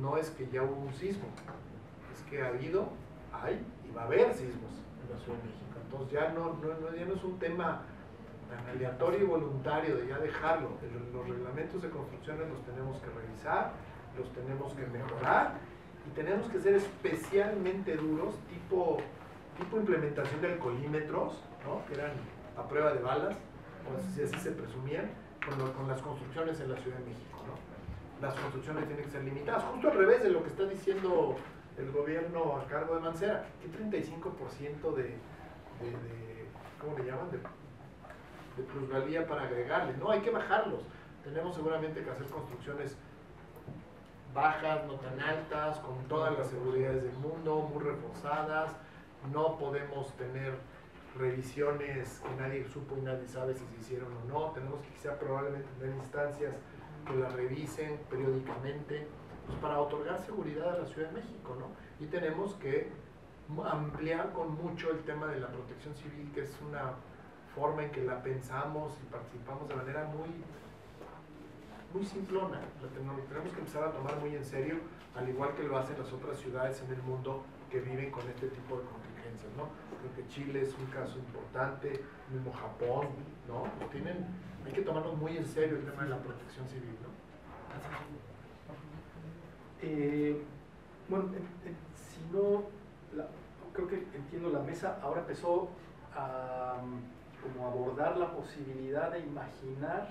no es que ya hubo un sismo, es que ha habido, hay y va a haber sismos en la Ciudad de México. Entonces ya no es un tema tan aleatorio y voluntario de ya dejarlo. Los reglamentos de construcciones los tenemos que revisar, los tenemos que mejorar y tenemos que ser especialmente duros, tipo implementación de alcoholímetros, ¿no? Que eran a prueba de balas, o así se presumían, con las construcciones en la Ciudad de México, ¿no? Las construcciones tienen que ser limitadas, justo al revés de lo que está diciendo el gobierno a cargo de Mancera, que 35% de ¿cómo le llaman? De plusvalía para agregarle. No, hay que bajarlos. Tenemos seguramente que hacer construcciones bajas, no tan altas, con todas las seguridades del mundo, muy reforzadas. No podemos tener revisiones que nadie supo y nadie sabe si se hicieron o no. Tenemos que quizá probablemente tener instancias que las revisen periódicamente, pues para otorgar seguridad a la Ciudad de México, ¿no? Y tenemos que ampliar con mucho el tema de la protección civil, que es una forma en que la pensamos y participamos de manera muy simplona. Lo tenemos que empezar a tomar muy en serio, al igual que lo hacen las otras ciudades en el mundo que viven con este tipo de contingencias, ¿no? Creo que Chile es un caso importante, mismo Japón, ¿no? Hay que tomarnos muy en serio el tema de la protección civil, ¿no? Bueno, si no, creo que entiendo, la mesa ahora empezó a como abordar la posibilidad de imaginar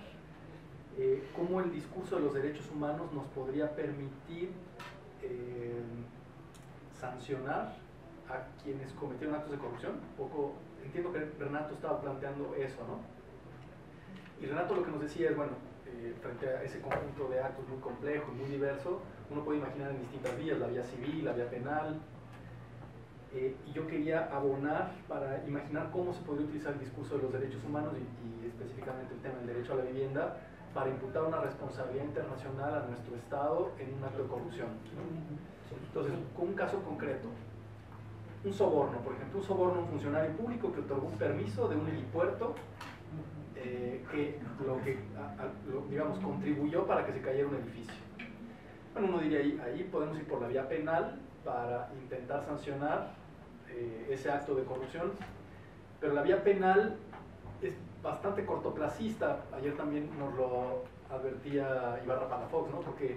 cómo el discurso de los derechos humanos nos podría permitir sancionar a quienes cometieron actos de corrupción. Entiendo que Renato estaba planteando eso, ¿no? Y Renato lo que nos decía es, bueno, frente a ese conjunto de actos muy complejo y muy diverso, uno puede imaginar en distintas vías, la vía civil, la vía penal, y yo quería abonar para imaginar cómo se podría utilizar el discurso de los derechos humanos y específicamente el tema del derecho a la vivienda para imputar una responsabilidad internacional a nuestro Estado en un acto de corrupción, ¿no? Entonces, con un caso concreto, un soborno, por ejemplo, un soborno a un funcionario público que otorgó un permiso de un helipuerto que digamos, contribuyó para que se cayera un edificio. Bueno, uno diría ahí podemos ir por la vía penal para intentar sancionar ese acto de corrupción, pero la vía penal es bastante cortoplacista. Ayer también nos lo advertía Ibarra Palafox, ¿no? Porque,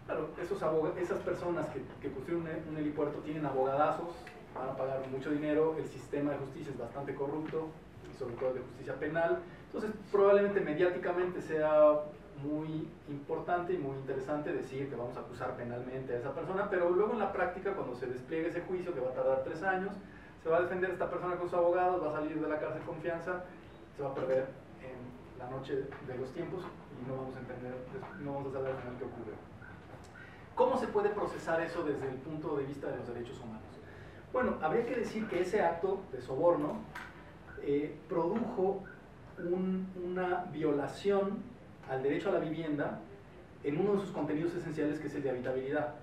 claro, esas personas que construyen un helipuerto tienen abogadazos, van a pagar mucho dinero, el sistema de justicia es bastante corrupto, y sobre todo de justicia penal, entonces probablemente mediáticamente sea muy importante y muy interesante decir que vamos a acusar penalmente a esa persona, pero luego en la práctica, cuando se despliegue ese juicio, que va a tardar 3 años, se va a defender esta persona con sus abogados, va a salir de la cárcel confianza, se va a perder en la noche de los tiempos y no vamos a entender, no vamos a saber al final qué ocurre. ¿Cómo se puede procesar eso desde el punto de vista de los derechos humanos? Bueno, habría que decir que ese acto de soborno produjo una violación al derecho a la vivienda en uno de sus contenidos esenciales, que es el de habitabilidad.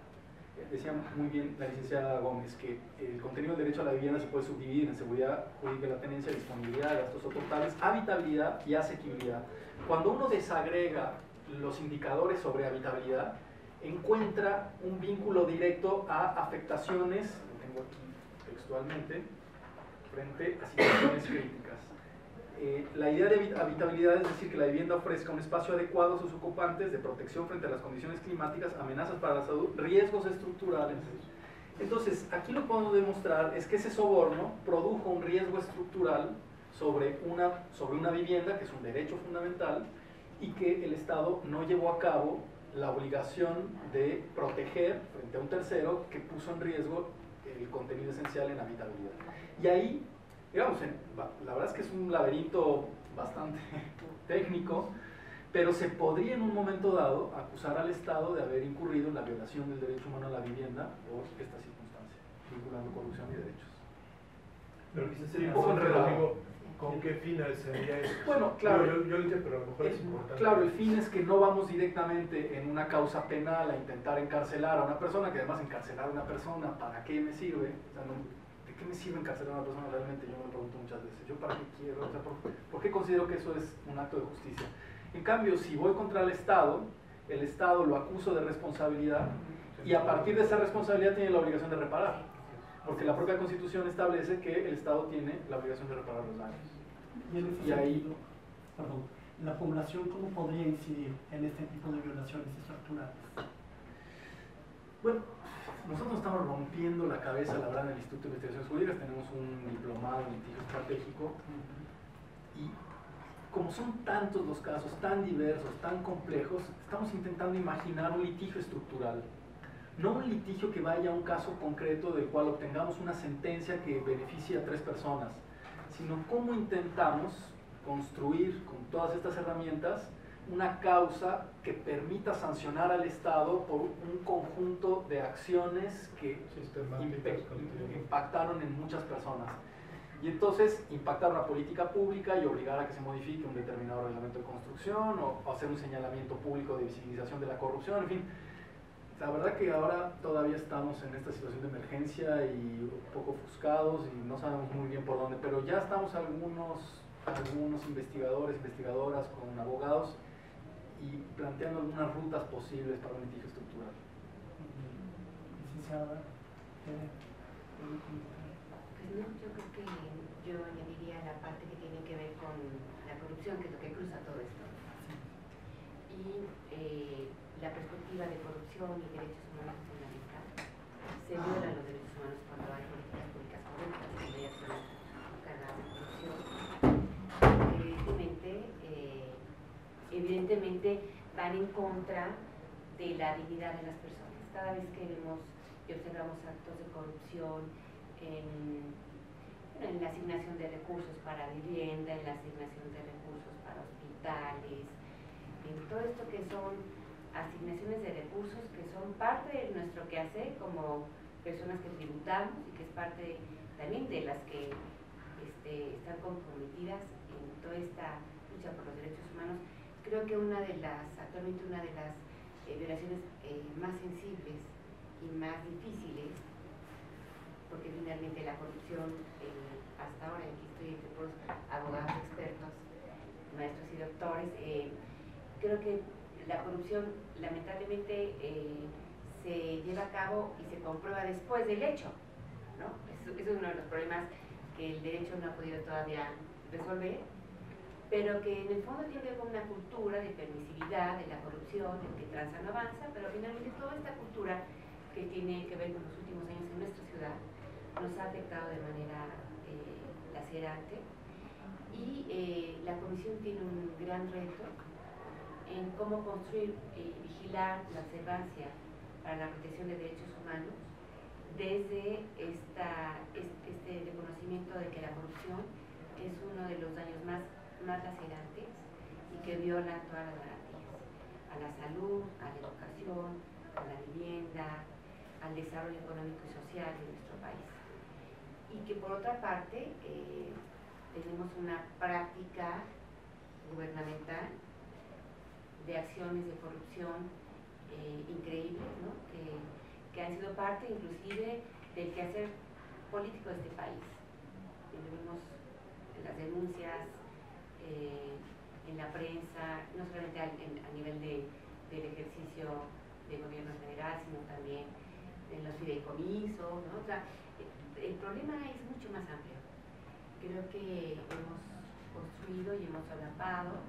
Decía muy bien la licenciada Gómez que el contenido del derecho a la vivienda se puede subdividir en seguridad jurídica de la tenencia, disponibilidad, gastos soportables, habitabilidad y asequibilidad. Cuando uno desagrega los indicadores sobre habitabilidad, encuentra un vínculo directo a afectaciones, lo tengo aquí textualmente, frente a situaciones críticas. La idea de habitabilidad es decir que la vivienda ofrezca un espacio adecuado a sus ocupantes de protección frente a las condiciones climáticas, amenazas para la salud, riesgos estructurales. Entonces, aquí lo que podemos demostrar es que ese soborno produjo un riesgo estructural sobre una vivienda, que es un derecho fundamental, y que el Estado no llevó a cabo la obligación de proteger frente a un tercero que puso en riesgo el contenido esencial en habitabilidad. Y ahí, digamos, la verdad es que es un laberinto bastante técnico, pero se podría en un momento dado acusar al Estado de haber incurrido en la violación del derecho humano a la vivienda por esta circunstancia, vinculando corrupción y derechos. Pero quizás sería Un poco bastante enredado. lógico, ¿con qué financiaría eso? Bueno, claro. Yo lo entiendo, pero a lo mejor es importante. Claro, el fin es que no vamos directamente en una causa penal a intentar encarcelar a una persona, que además encarcelar a una persona, ¿para qué me sirve? O sea, ¿de qué me sirve encarcelar a una persona realmente? Yo me lo pregunto muchas veces. ¿Yo para qué quiero? O sea, ¿por qué considero que eso es un acto de justicia? En cambio, si voy contra el Estado lo acuso de responsabilidad y a partir de esa responsabilidad tiene la obligación de reparar. Porque la propia Constitución establece que el Estado tiene la obligación de reparar los daños. Y en ese sentido, perdón, ¿la población cómo podría incidir en este tipo de violaciones estructurales? Bueno, nosotros estamos rompiendo la cabeza, la verdad, en el Instituto de Investigaciones Jurídicas. Tenemos un diplomado en litigio estratégico y como son tantos los casos, tan diversos, tan complejos, estamos intentando imaginar un litigio estructural. No un litigio que vaya a un caso concreto del cual obtengamos una sentencia que beneficie a 3 personas, sino cómo intentamos construir con todas estas herramientas una causa que permita sancionar al Estado por un conjunto de acciones que impactaron en muchas personas. Y entonces impactar una política pública y obligar a que se modifique un determinado reglamento de construcción o hacer un señalamiento público de visibilización de la corrupción, en fin. La verdad que ahora todavía estamos en esta situación de emergencia y un poco ofuscados y no sabemos muy bien por dónde, pero ya estamos algunos investigadores, investigadoras con abogados y planteando algunas rutas posibles para un litigio estructural. Licenciada, Pues no, yo creo que yo añadiría la parte que tiene que ver con la corrupción, que es lo que cruza todo esto. Y la perspectiva de corrupción y derechos humanos fundamental. Se violan los derechos humanos cuando hay políticas públicas corruptas, cuando hay acciones cargadas de corrupción. Evidentemente van en contra de la dignidad de las personas. Cada vez que vemos y observamos actos de corrupción en la asignación de recursos para vivienda, en la asignación de recursos para hospitales, en todo esto que son asignaciones de recursos que son parte de nuestro quehacer como personas que tributamos y que es parte también de las que están comprometidas en toda esta lucha por los derechos humanos. Creo que actualmente una de las violaciones más sensibles y más difíciles, porque finalmente la corrupción, hasta ahora, aquí estoy entre puros abogados expertos, maestros y doctores, creo que la corrupción lamentablemente se lleva a cabo y se comprueba después del hecho, ¿no? Eso es uno de los problemas que el derecho no ha podido todavía resolver, pero que en el fondo tiene que ver con una cultura de permisividad, de la corrupción, de que tranza no avanza, pero finalmente toda esta cultura que tiene que ver con los últimos años en nuestra ciudad nos ha afectado de manera lacerante y la Comisión tiene un gran reto en cómo construir y vigilar la observancia para la protección de derechos humanos desde este reconocimiento de que la corrupción es uno de los daños más lacerantes y que viola todas las garantías, a la salud, a la educación, a la vivienda, al desarrollo económico y social de nuestro país. Y que por otra parte tenemos una práctica gubernamental de acciones de corrupción increíbles, ¿no? que han sido parte inclusive del quehacer político de este país. Vemos las denuncias en la prensa, no solamente a nivel del ejercicio de gobierno federal, sino también en los fideicomisos, ¿no? O sea, el problema es mucho más amplio. Creo que hemos construido y hemos solapado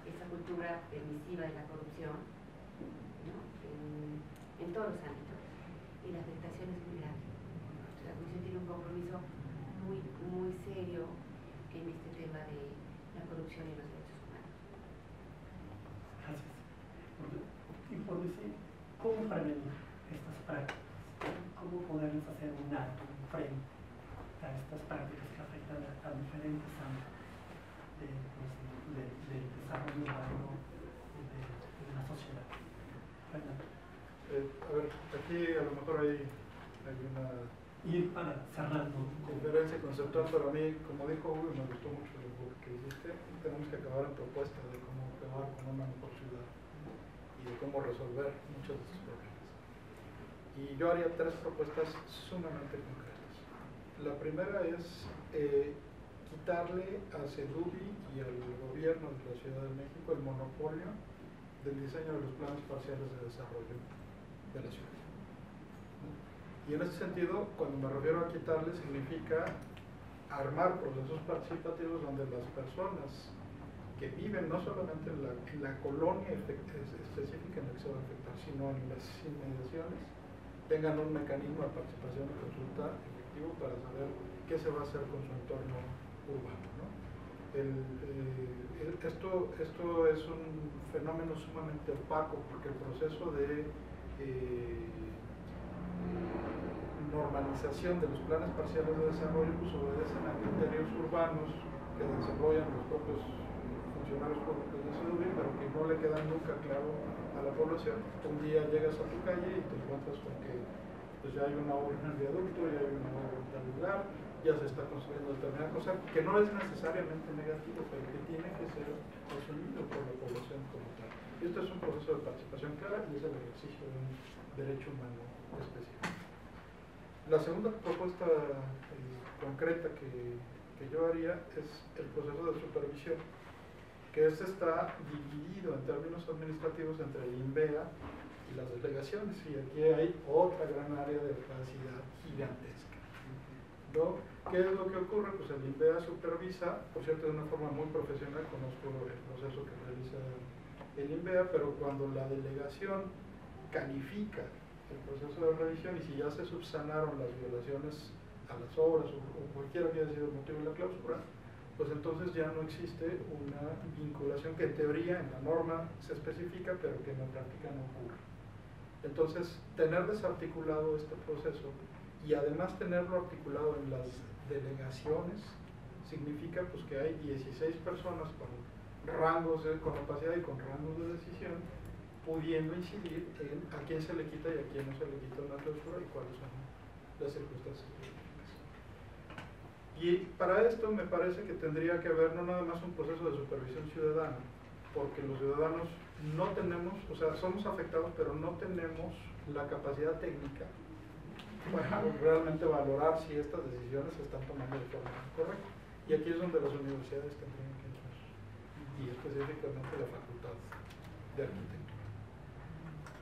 esa cultura permisiva de la corrupción, ¿no? en todos los ámbitos, y la afectación es muy grave. La Comisión tiene un compromiso muy serio en este tema de la corrupción y los derechos humanos. Gracias. Informe, ¿cómo prevenir estas prácticas? ¿Cómo podemos hacer un alto, un freno a estas prácticas que afectan a diferentes ámbitos del desarrollo humano y de la sociedad? Fernando. A ver, aquí a lo mejor hay una Ir para cerrando. diferencia conceptual, pero a mí, como dijo Hugo, me gustó mucho lo que hiciste. Tenemos que acabar en propuestas de cómo acabar con una mejor ciudad y de cómo resolver muchos de estos problemas. Y yo haría 3 propuestas sumamente concretas. La primera es quitarle a CEDUBI y al gobierno de la Ciudad de México el monopolio del diseño de los planes parciales de desarrollo de la ciudad. Y en ese sentido, cuando me refiero a quitarle, significa armar procesos participativos donde las personas que viven no solamente en la colonia específica en la que se va a afectar, sino en las inmediaciones, tengan un mecanismo de participación y consulta efectivo para saber qué se va a hacer con su entorno urbano, ¿no? Esto es un fenómeno sumamente opaco porque el proceso de normalización de los planes parciales de desarrollo pues obedecen a criterios urbanos que desarrollan los propios funcionarios públicos de CEDUBI, pero que no le quedan nunca claro a la población. Un día llegas a tu calle y te encuentras con que pues ya hay una obra en el viaducto, ya hay una obra en tal lugar, ya se está construyendo determinada cosa, que no es necesariamente negativo, pero que tiene que ser asumido por la población como tal. Y esto es un proceso de participación clara y es el ejercicio de un derecho humano específico. La segunda propuesta concreta que yo haría es el proceso de supervisión, que está dividido en términos administrativos entre el INVEA y las delegaciones, y aquí hay otra gran área de opacidad gigantesca, ¿no? ¿Qué es lo que ocurre? Pues el INVEA supervisa, por cierto de una forma muy profesional, conozco el proceso que realiza el INVEA, pero cuando la delegación califica el proceso de revisión y si ya se subsanaron las violaciones a las obras o cualquiera que haya sido el motivo de la clausura, pues entonces ya no existe una vinculación que en teoría en la norma se especifica, pero que en la práctica no ocurre. Entonces, tener desarticulado este proceso y además tenerlo articulado en las delegaciones significa pues que hay 16 personas con rangos con capacidad y con rangos de decisión pudiendo incidir en a quién se le quita y a quién no se le quita una clausura y cuáles son las circunstancias jurídicas. Y para esto me parece que tendría que haber no nada más un proceso de supervisión ciudadana, porque los ciudadanos no tenemos, o sea, somos afectados, pero no tenemos la capacidad técnica para realmente valorar si estas decisiones se están tomando de forma correcta. Y aquí es donde las universidades tendrían que entrar, y específicamente la Facultad de Arquitectura.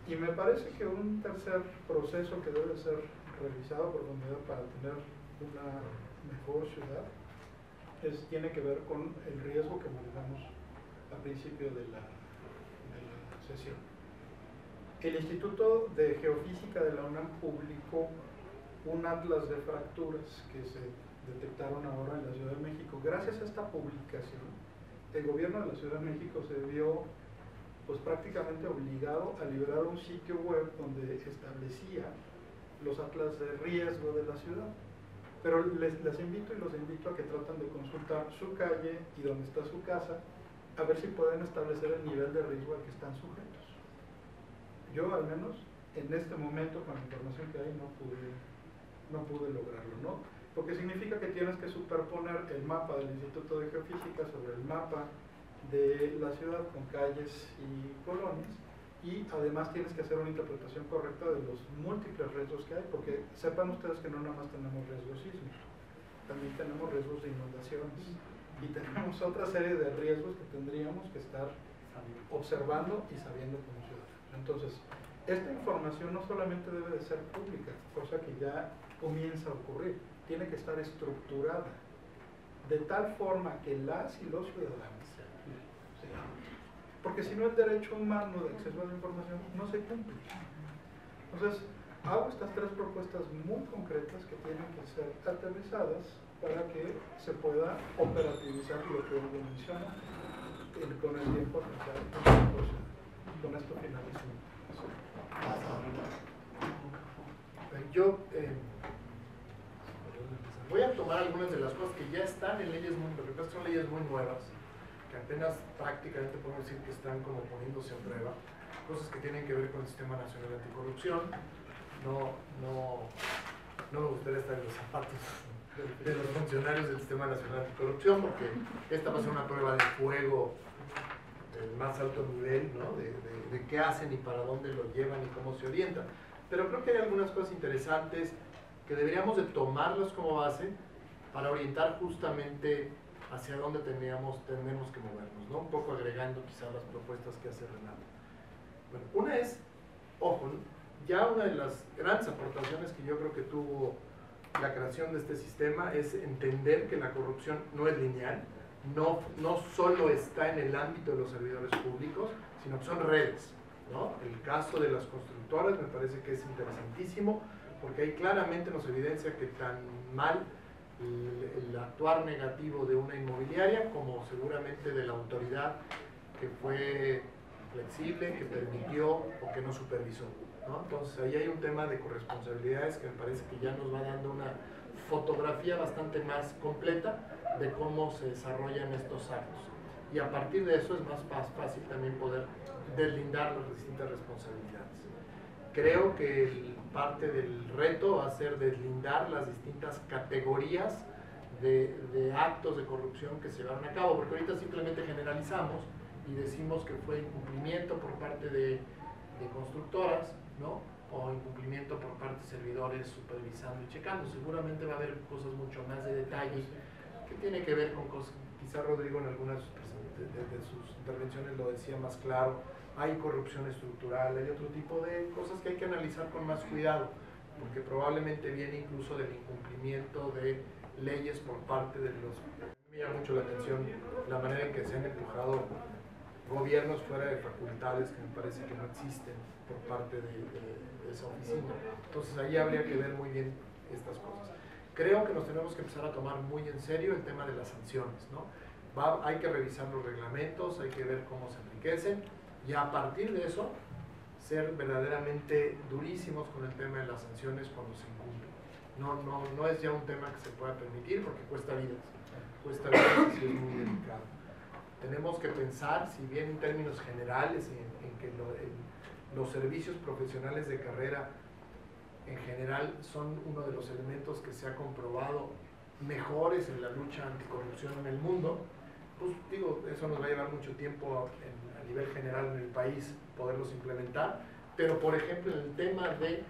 Y me parece que un tercer proceso que debe ser revisado a profundidad para tener una mejor ciudad tiene que ver con el riesgo que manejamos al principio de la sesión. El Instituto de Geofísica de la UNAM publicó un atlas de fracturas que se detectaron ahora en la Ciudad de México. Gracias a esta publicación el gobierno de la Ciudad de México se vio pues prácticamente obligado a liberar un sitio web donde establecía los atlas de riesgo de la ciudad. Pero les invito y los invito a que traten de consultar su calle y donde está su casa, a ver si pueden establecer el nivel de riesgo al que están sujetos. Yo al menos en este momento, con la información que hay, no pude lograrlo, ¿no? Porque significa que tienes que superponer el mapa del Instituto de Geofísica sobre el mapa de la ciudad con calles y colonias, y además tienes que hacer una interpretación correcta de los múltiples riesgos que hay, porque sepan ustedes que no nada más tenemos riesgos sísmicos, también tenemos riesgos de inundaciones y tenemos otra serie de riesgos que tendríamos que estar observando y sabiendo como ciudadanos. Entonces, esta información no solamente debe de ser pública, cosa que ya comienza a ocurrir, tiene que estar estructurada de tal forma que las y los ciudadanos, porque si no el derecho humano de acceso a la información no se cumple. Entonces, hago estas tres propuestas muy concretas que tienen que ser aterrizadas para que se pueda operativizar lo que Hugo menciona con el tiempo necesario. Con esto finalizo. Yo voy a tomar algunas de las cosas que ya están en leyes muy, porque son leyes muy nuevas, que apenas prácticamente podemos decir que están como poniéndose a prueba, cosas que tienen que ver con el Sistema Nacional Anticorrupción. No me gustaría estar en los zapatos de los funcionarios del Sistema Nacional Anticorrupción, porque esta va a ser una prueba de fuego del más alto nivel, ¿no? de qué hacen y para dónde lo llevan y cómo se orientan. Pero creo que hay algunas cosas interesantes que deberíamos de tomarlas como base para orientar justamente hacia dónde tenemos que movernos, ¿no? Un poco agregando quizás las propuestas que hace Renato. Bueno, una es, ojo, ya una de las grandes aportaciones que yo creo que tuvo la creación de este sistema es entender que la corrupción no es lineal, no solo está en el ámbito de los servidores públicos, sino que son redes, ¿no? El caso de las constructoras me parece que es interesantísimo, porque ahí claramente nos evidencia que tan mal el actuar negativo de una inmobiliaria como seguramente de la autoridad que fue flexible, que permitió o que no supervisó, ¿no? Entonces ahí hay un tema de corresponsabilidades que me parece que ya nos va dando una fotografía bastante más completa de cómo se desarrollan estos actos, y a partir de eso es más fácil también poder deslindar las distintas responsabilidades. Creo que parte del reto va a ser deslindar las distintas categorías de actos de corrupción que se llevaron a cabo, porque ahorita simplemente generalizamos y decimos que fue incumplimiento por parte de constructoras, ¿no? O incumplimiento por parte de servidores supervisando y checando. Seguramente va a haber cosas mucho más de detalle que tiene que ver con cosas, quizá Rodrigo en algunas de sus intervenciones lo decía más claro, hay corrupción estructural, hay otro tipo de cosas que hay que analizar con más cuidado, porque probablemente viene incluso del incumplimiento de leyes por parte de los... Me llama mucho la atención la manera en que se han empujado gobiernos fuera de facultades que me parece que no existen por parte de esa oficina. Entonces ahí habría que ver muy bien estas cosas. Creo que nos tenemos que empezar a tomar muy en serio el tema de las sanciones, ¿no? Hay que revisar los reglamentos, hay que ver cómo se enriquecen, y a partir de eso ser verdaderamente durísimos con el tema de las sanciones cuando se incumplen. No es ya un tema que se pueda permitir porque cuesta vidas y sí es muy delicado. Tenemos que pensar, si bien en términos generales, en que los servicios profesionales de carrera en general son uno de los elementos que se ha comprobado mejores en la lucha anticorrupción en el mundo, pues digo, eso nos va a llevar mucho tiempo a nivel general en el país poderlos implementar, pero por ejemplo en el tema de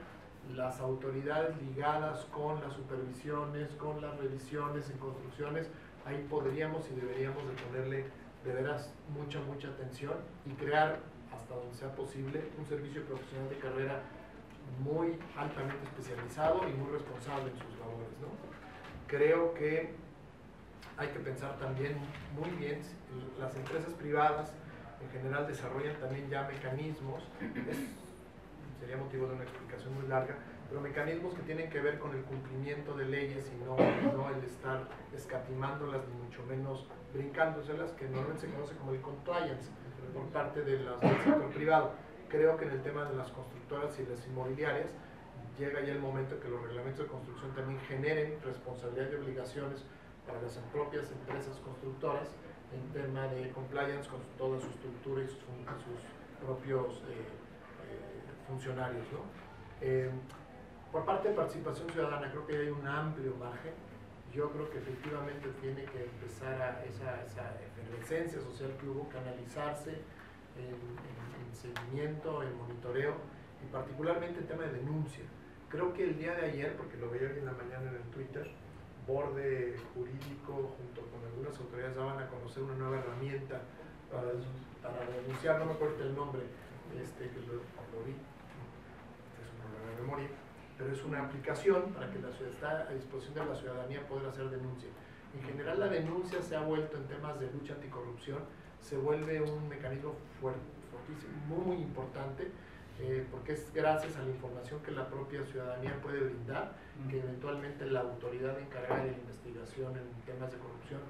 las autoridades ligadas con las supervisiones, con las revisiones en construcciones, ahí podríamos y deberíamos de ponerle de veras mucha atención y crear, hasta donde sea posible, un servicio profesional de carrera muy altamente especializado y muy responsable en sus labores, ¿no? Creo que hay que pensar también muy bien, las empresas privadas en general desarrollan también ya mecanismos, sería motivo de una explicación muy larga, pero mecanismos que tienen que ver con el cumplimiento de leyes y no el estar escatimándolas ni mucho menos brincándoselas, que normalmente se conoce como el compliance por parte del sector privado. Creo que en el tema de las constructoras y las inmobiliarias llega ya el momento en que los reglamentos de construcción también generen responsabilidades y obligaciones para las propias empresas constructoras en tema de compliance con toda su estructura y sus propios funcionarios, ¿no? Por parte de participación ciudadana, creo que hay un amplio margen. Yo creo que efectivamente tiene que empezar a esa efervescencia social que hubo, canalizarse en seguimiento, en monitoreo y particularmente en tema de denuncia. Creo que el día de ayer, porque lo veía hoy en la mañana en el Twitter, Borde Jurídico junto con algunas autoridades daban a conocer una nueva herramienta para denunciar, no me acuerdo el nombre, que lo vi, es un problema de memoria, pero es una aplicación para que está a disposición de la ciudadanía poder hacer denuncia. En general la denuncia se ha vuelto en temas de lucha anticorrupción, se vuelve un mecanismo fortísimo, muy importante, porque es gracias a la información que la propia ciudadanía puede brindar, que eventualmente la autoridad encargada de la investigación en temas de corrupción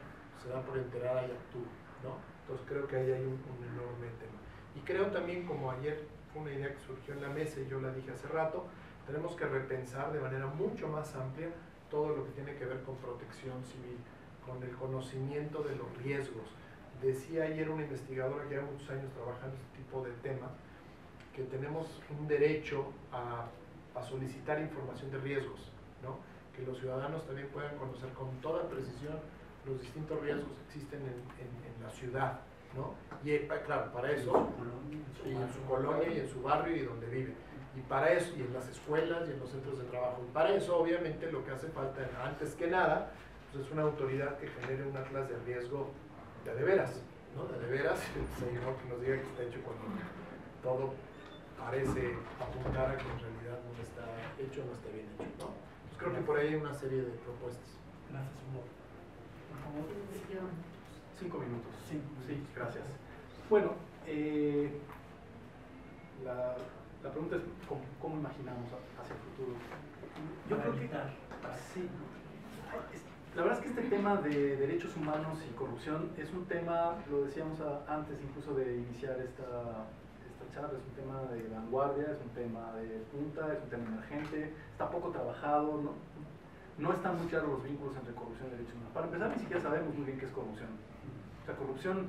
se da por enterada y actúa, ¿no? Entonces creo que ahí hay un enorme tema. Y creo también, como ayer fue una idea que surgió en la mesa y yo la dije hace rato, tenemos que repensar de manera mucho más amplia todo lo que tiene que ver con protección civil, con el conocimiento de los riesgos. Decía ayer una investigadora que lleva muchos años trabajando este tipo de temas, que tenemos un derecho a solicitar información de riesgos, ¿no? Que los ciudadanos también puedan conocer con toda precisión los distintos riesgos que existen en la ciudad, ¿no? Y claro, para eso, y en su colonia y en su barrio y donde vive. Y para eso, y en las escuelas y en los centros de trabajo. Y para eso, obviamente, lo que hace falta, antes que nada, pues es una autoridad que genere un atlas de riesgo de veras, ¿no? De veras, no que nos diga que está hecho cuando todo parece apuntar a que en realidad no está hecho, no está bien hecho, ¿no? Pues creo que por ahí hay una serie de propuestas. Gracias, Humor. Por favor. 5 minutos. Sí, gracias. Bueno, la pregunta es ¿cómo imaginamos hacia el futuro? Yo creo que sí. La verdad es que este tema de derechos humanos y corrupción es un tema, lo decíamos antes incluso de iniciar esta charla, es un tema de vanguardia, es un tema de punta, es un tema emergente, está poco trabajado, no están muy claros los vínculos entre corrupción y derechos humanos. Para empezar, ni siquiera sabemos muy bien qué es corrupción. O sea, corrupción,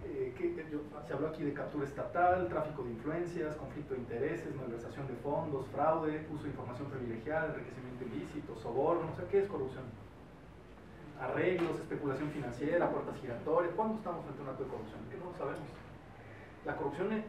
se habló aquí de captura estatal, tráfico de influencias, conflicto de intereses, malversación de fondos, fraude, uso de información privilegiada, enriquecimiento ilícito, soborno, o sea, ¿qué es corrupción? Arreglos, especulación financiera, puertas giratorias. ¿Cuándo estamos frente a un acto de corrupción? Que no lo sabemos. La corrupción es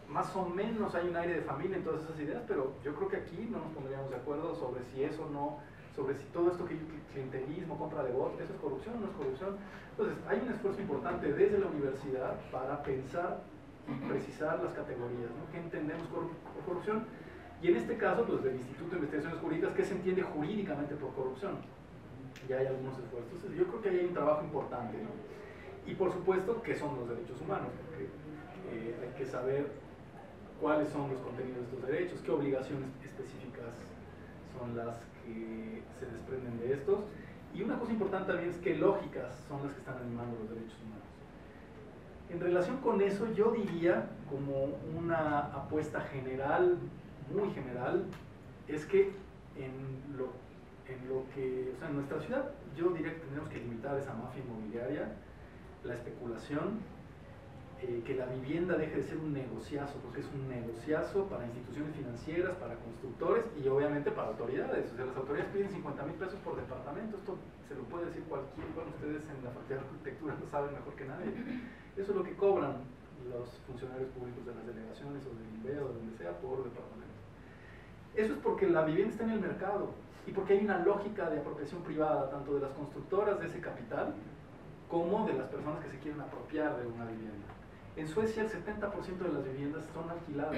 más o menos, hay un aire de familia en todas esas ideas, pero yo creo que aquí no nos pondríamos de acuerdo sobre si eso no, sobre si todo esto que clientelismo, compra de votos, ¿eso es corrupción o no es corrupción? Entonces, hay un esfuerzo importante desde la universidad para pensar y precisar las categorías, ¿no? ¿Qué entendemos por corrupción? Y en este caso, pues del Instituto de Investigaciones Jurídicas, ¿qué se entiende jurídicamente por corrupción? Ya hay algunos esfuerzos. Entonces, yo creo que ahí hay un trabajo importante, ¿no? Y por supuesto, ¿qué son los derechos humanos? Porque hay que saber cuáles son los contenidos de estos derechos, qué obligaciones específicas son las que se desprenden de estos. Y una cosa importante también es qué lógicas son las que están animando los derechos humanos. En relación con eso, yo diría, como una apuesta general, muy general, es que en nuestra ciudad, yo diría que tenemos que limitar esa mafia inmobiliaria, la especulación, que la vivienda deje de ser un negociazo, porque es un negociazo para instituciones financieras, para constructores y obviamente para autoridades. O sea, las autoridades piden 50,000 pesos por departamento, esto se lo puede decir cualquiera, bueno, ustedes en la Facultad de Arquitectura lo saben mejor que nadie. Eso es lo que cobran los funcionarios públicos de las delegaciones o del INVEA o de donde sea por departamento. Eso es porque la vivienda está en el mercado y porque hay una lógica de apropiación privada, tanto de las constructoras de ese capital como de las personas que se quieren apropiar de una vivienda. En Suecia el 70% de las viviendas son alquiladas.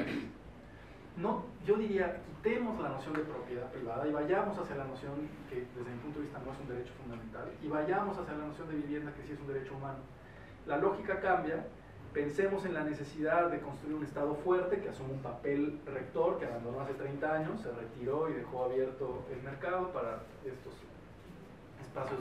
No, yo diría, quitemos la noción de propiedad privada y vayamos hacia la noción que desde mi punto de vista no es un derecho fundamental y vayamos hacia la noción de vivienda que sí es un derecho humano. La lógica cambia Pensemos en la necesidad de construir un Estado fuerte que asume un papel rector que abandonó hace 30 años, se retiró y dejó abierto el mercado para estos espacios.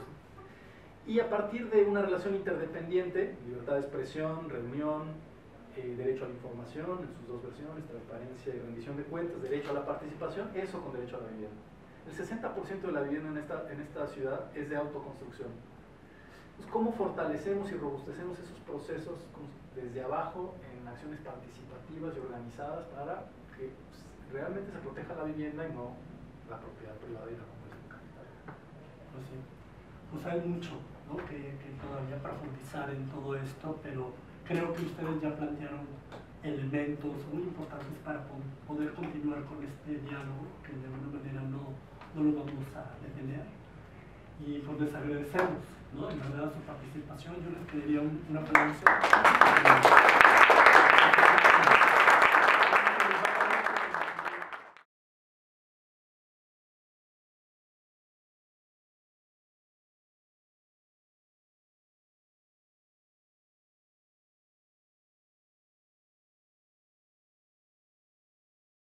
Y a partir de una relación interdependiente, libertad de expresión, reunión, derecho a la información en sus dos versiones, transparencia y rendición de cuentas, derecho a la participación, eso con derecho a la vivienda. El 60% de la vivienda en esta ciudad es de autoconstrucción. Entonces, ¿cómo fortalecemos y robustecemos esos procesos desde abajo en acciones participativas y organizadas para que realmente se proteja la vivienda y no la propiedad privada y la acumulación de capital? Pues sí, pues hay mucho, ¿no?, que todavía profundizar en todo esto, pero creo que ustedes ya plantearon elementos muy importantes para poder continuar con este diálogo, que de alguna manera no lo vamos a detener. Y pues les agradecemos, ¿no?, en verdad su participación. Yo les pediría un aplauso.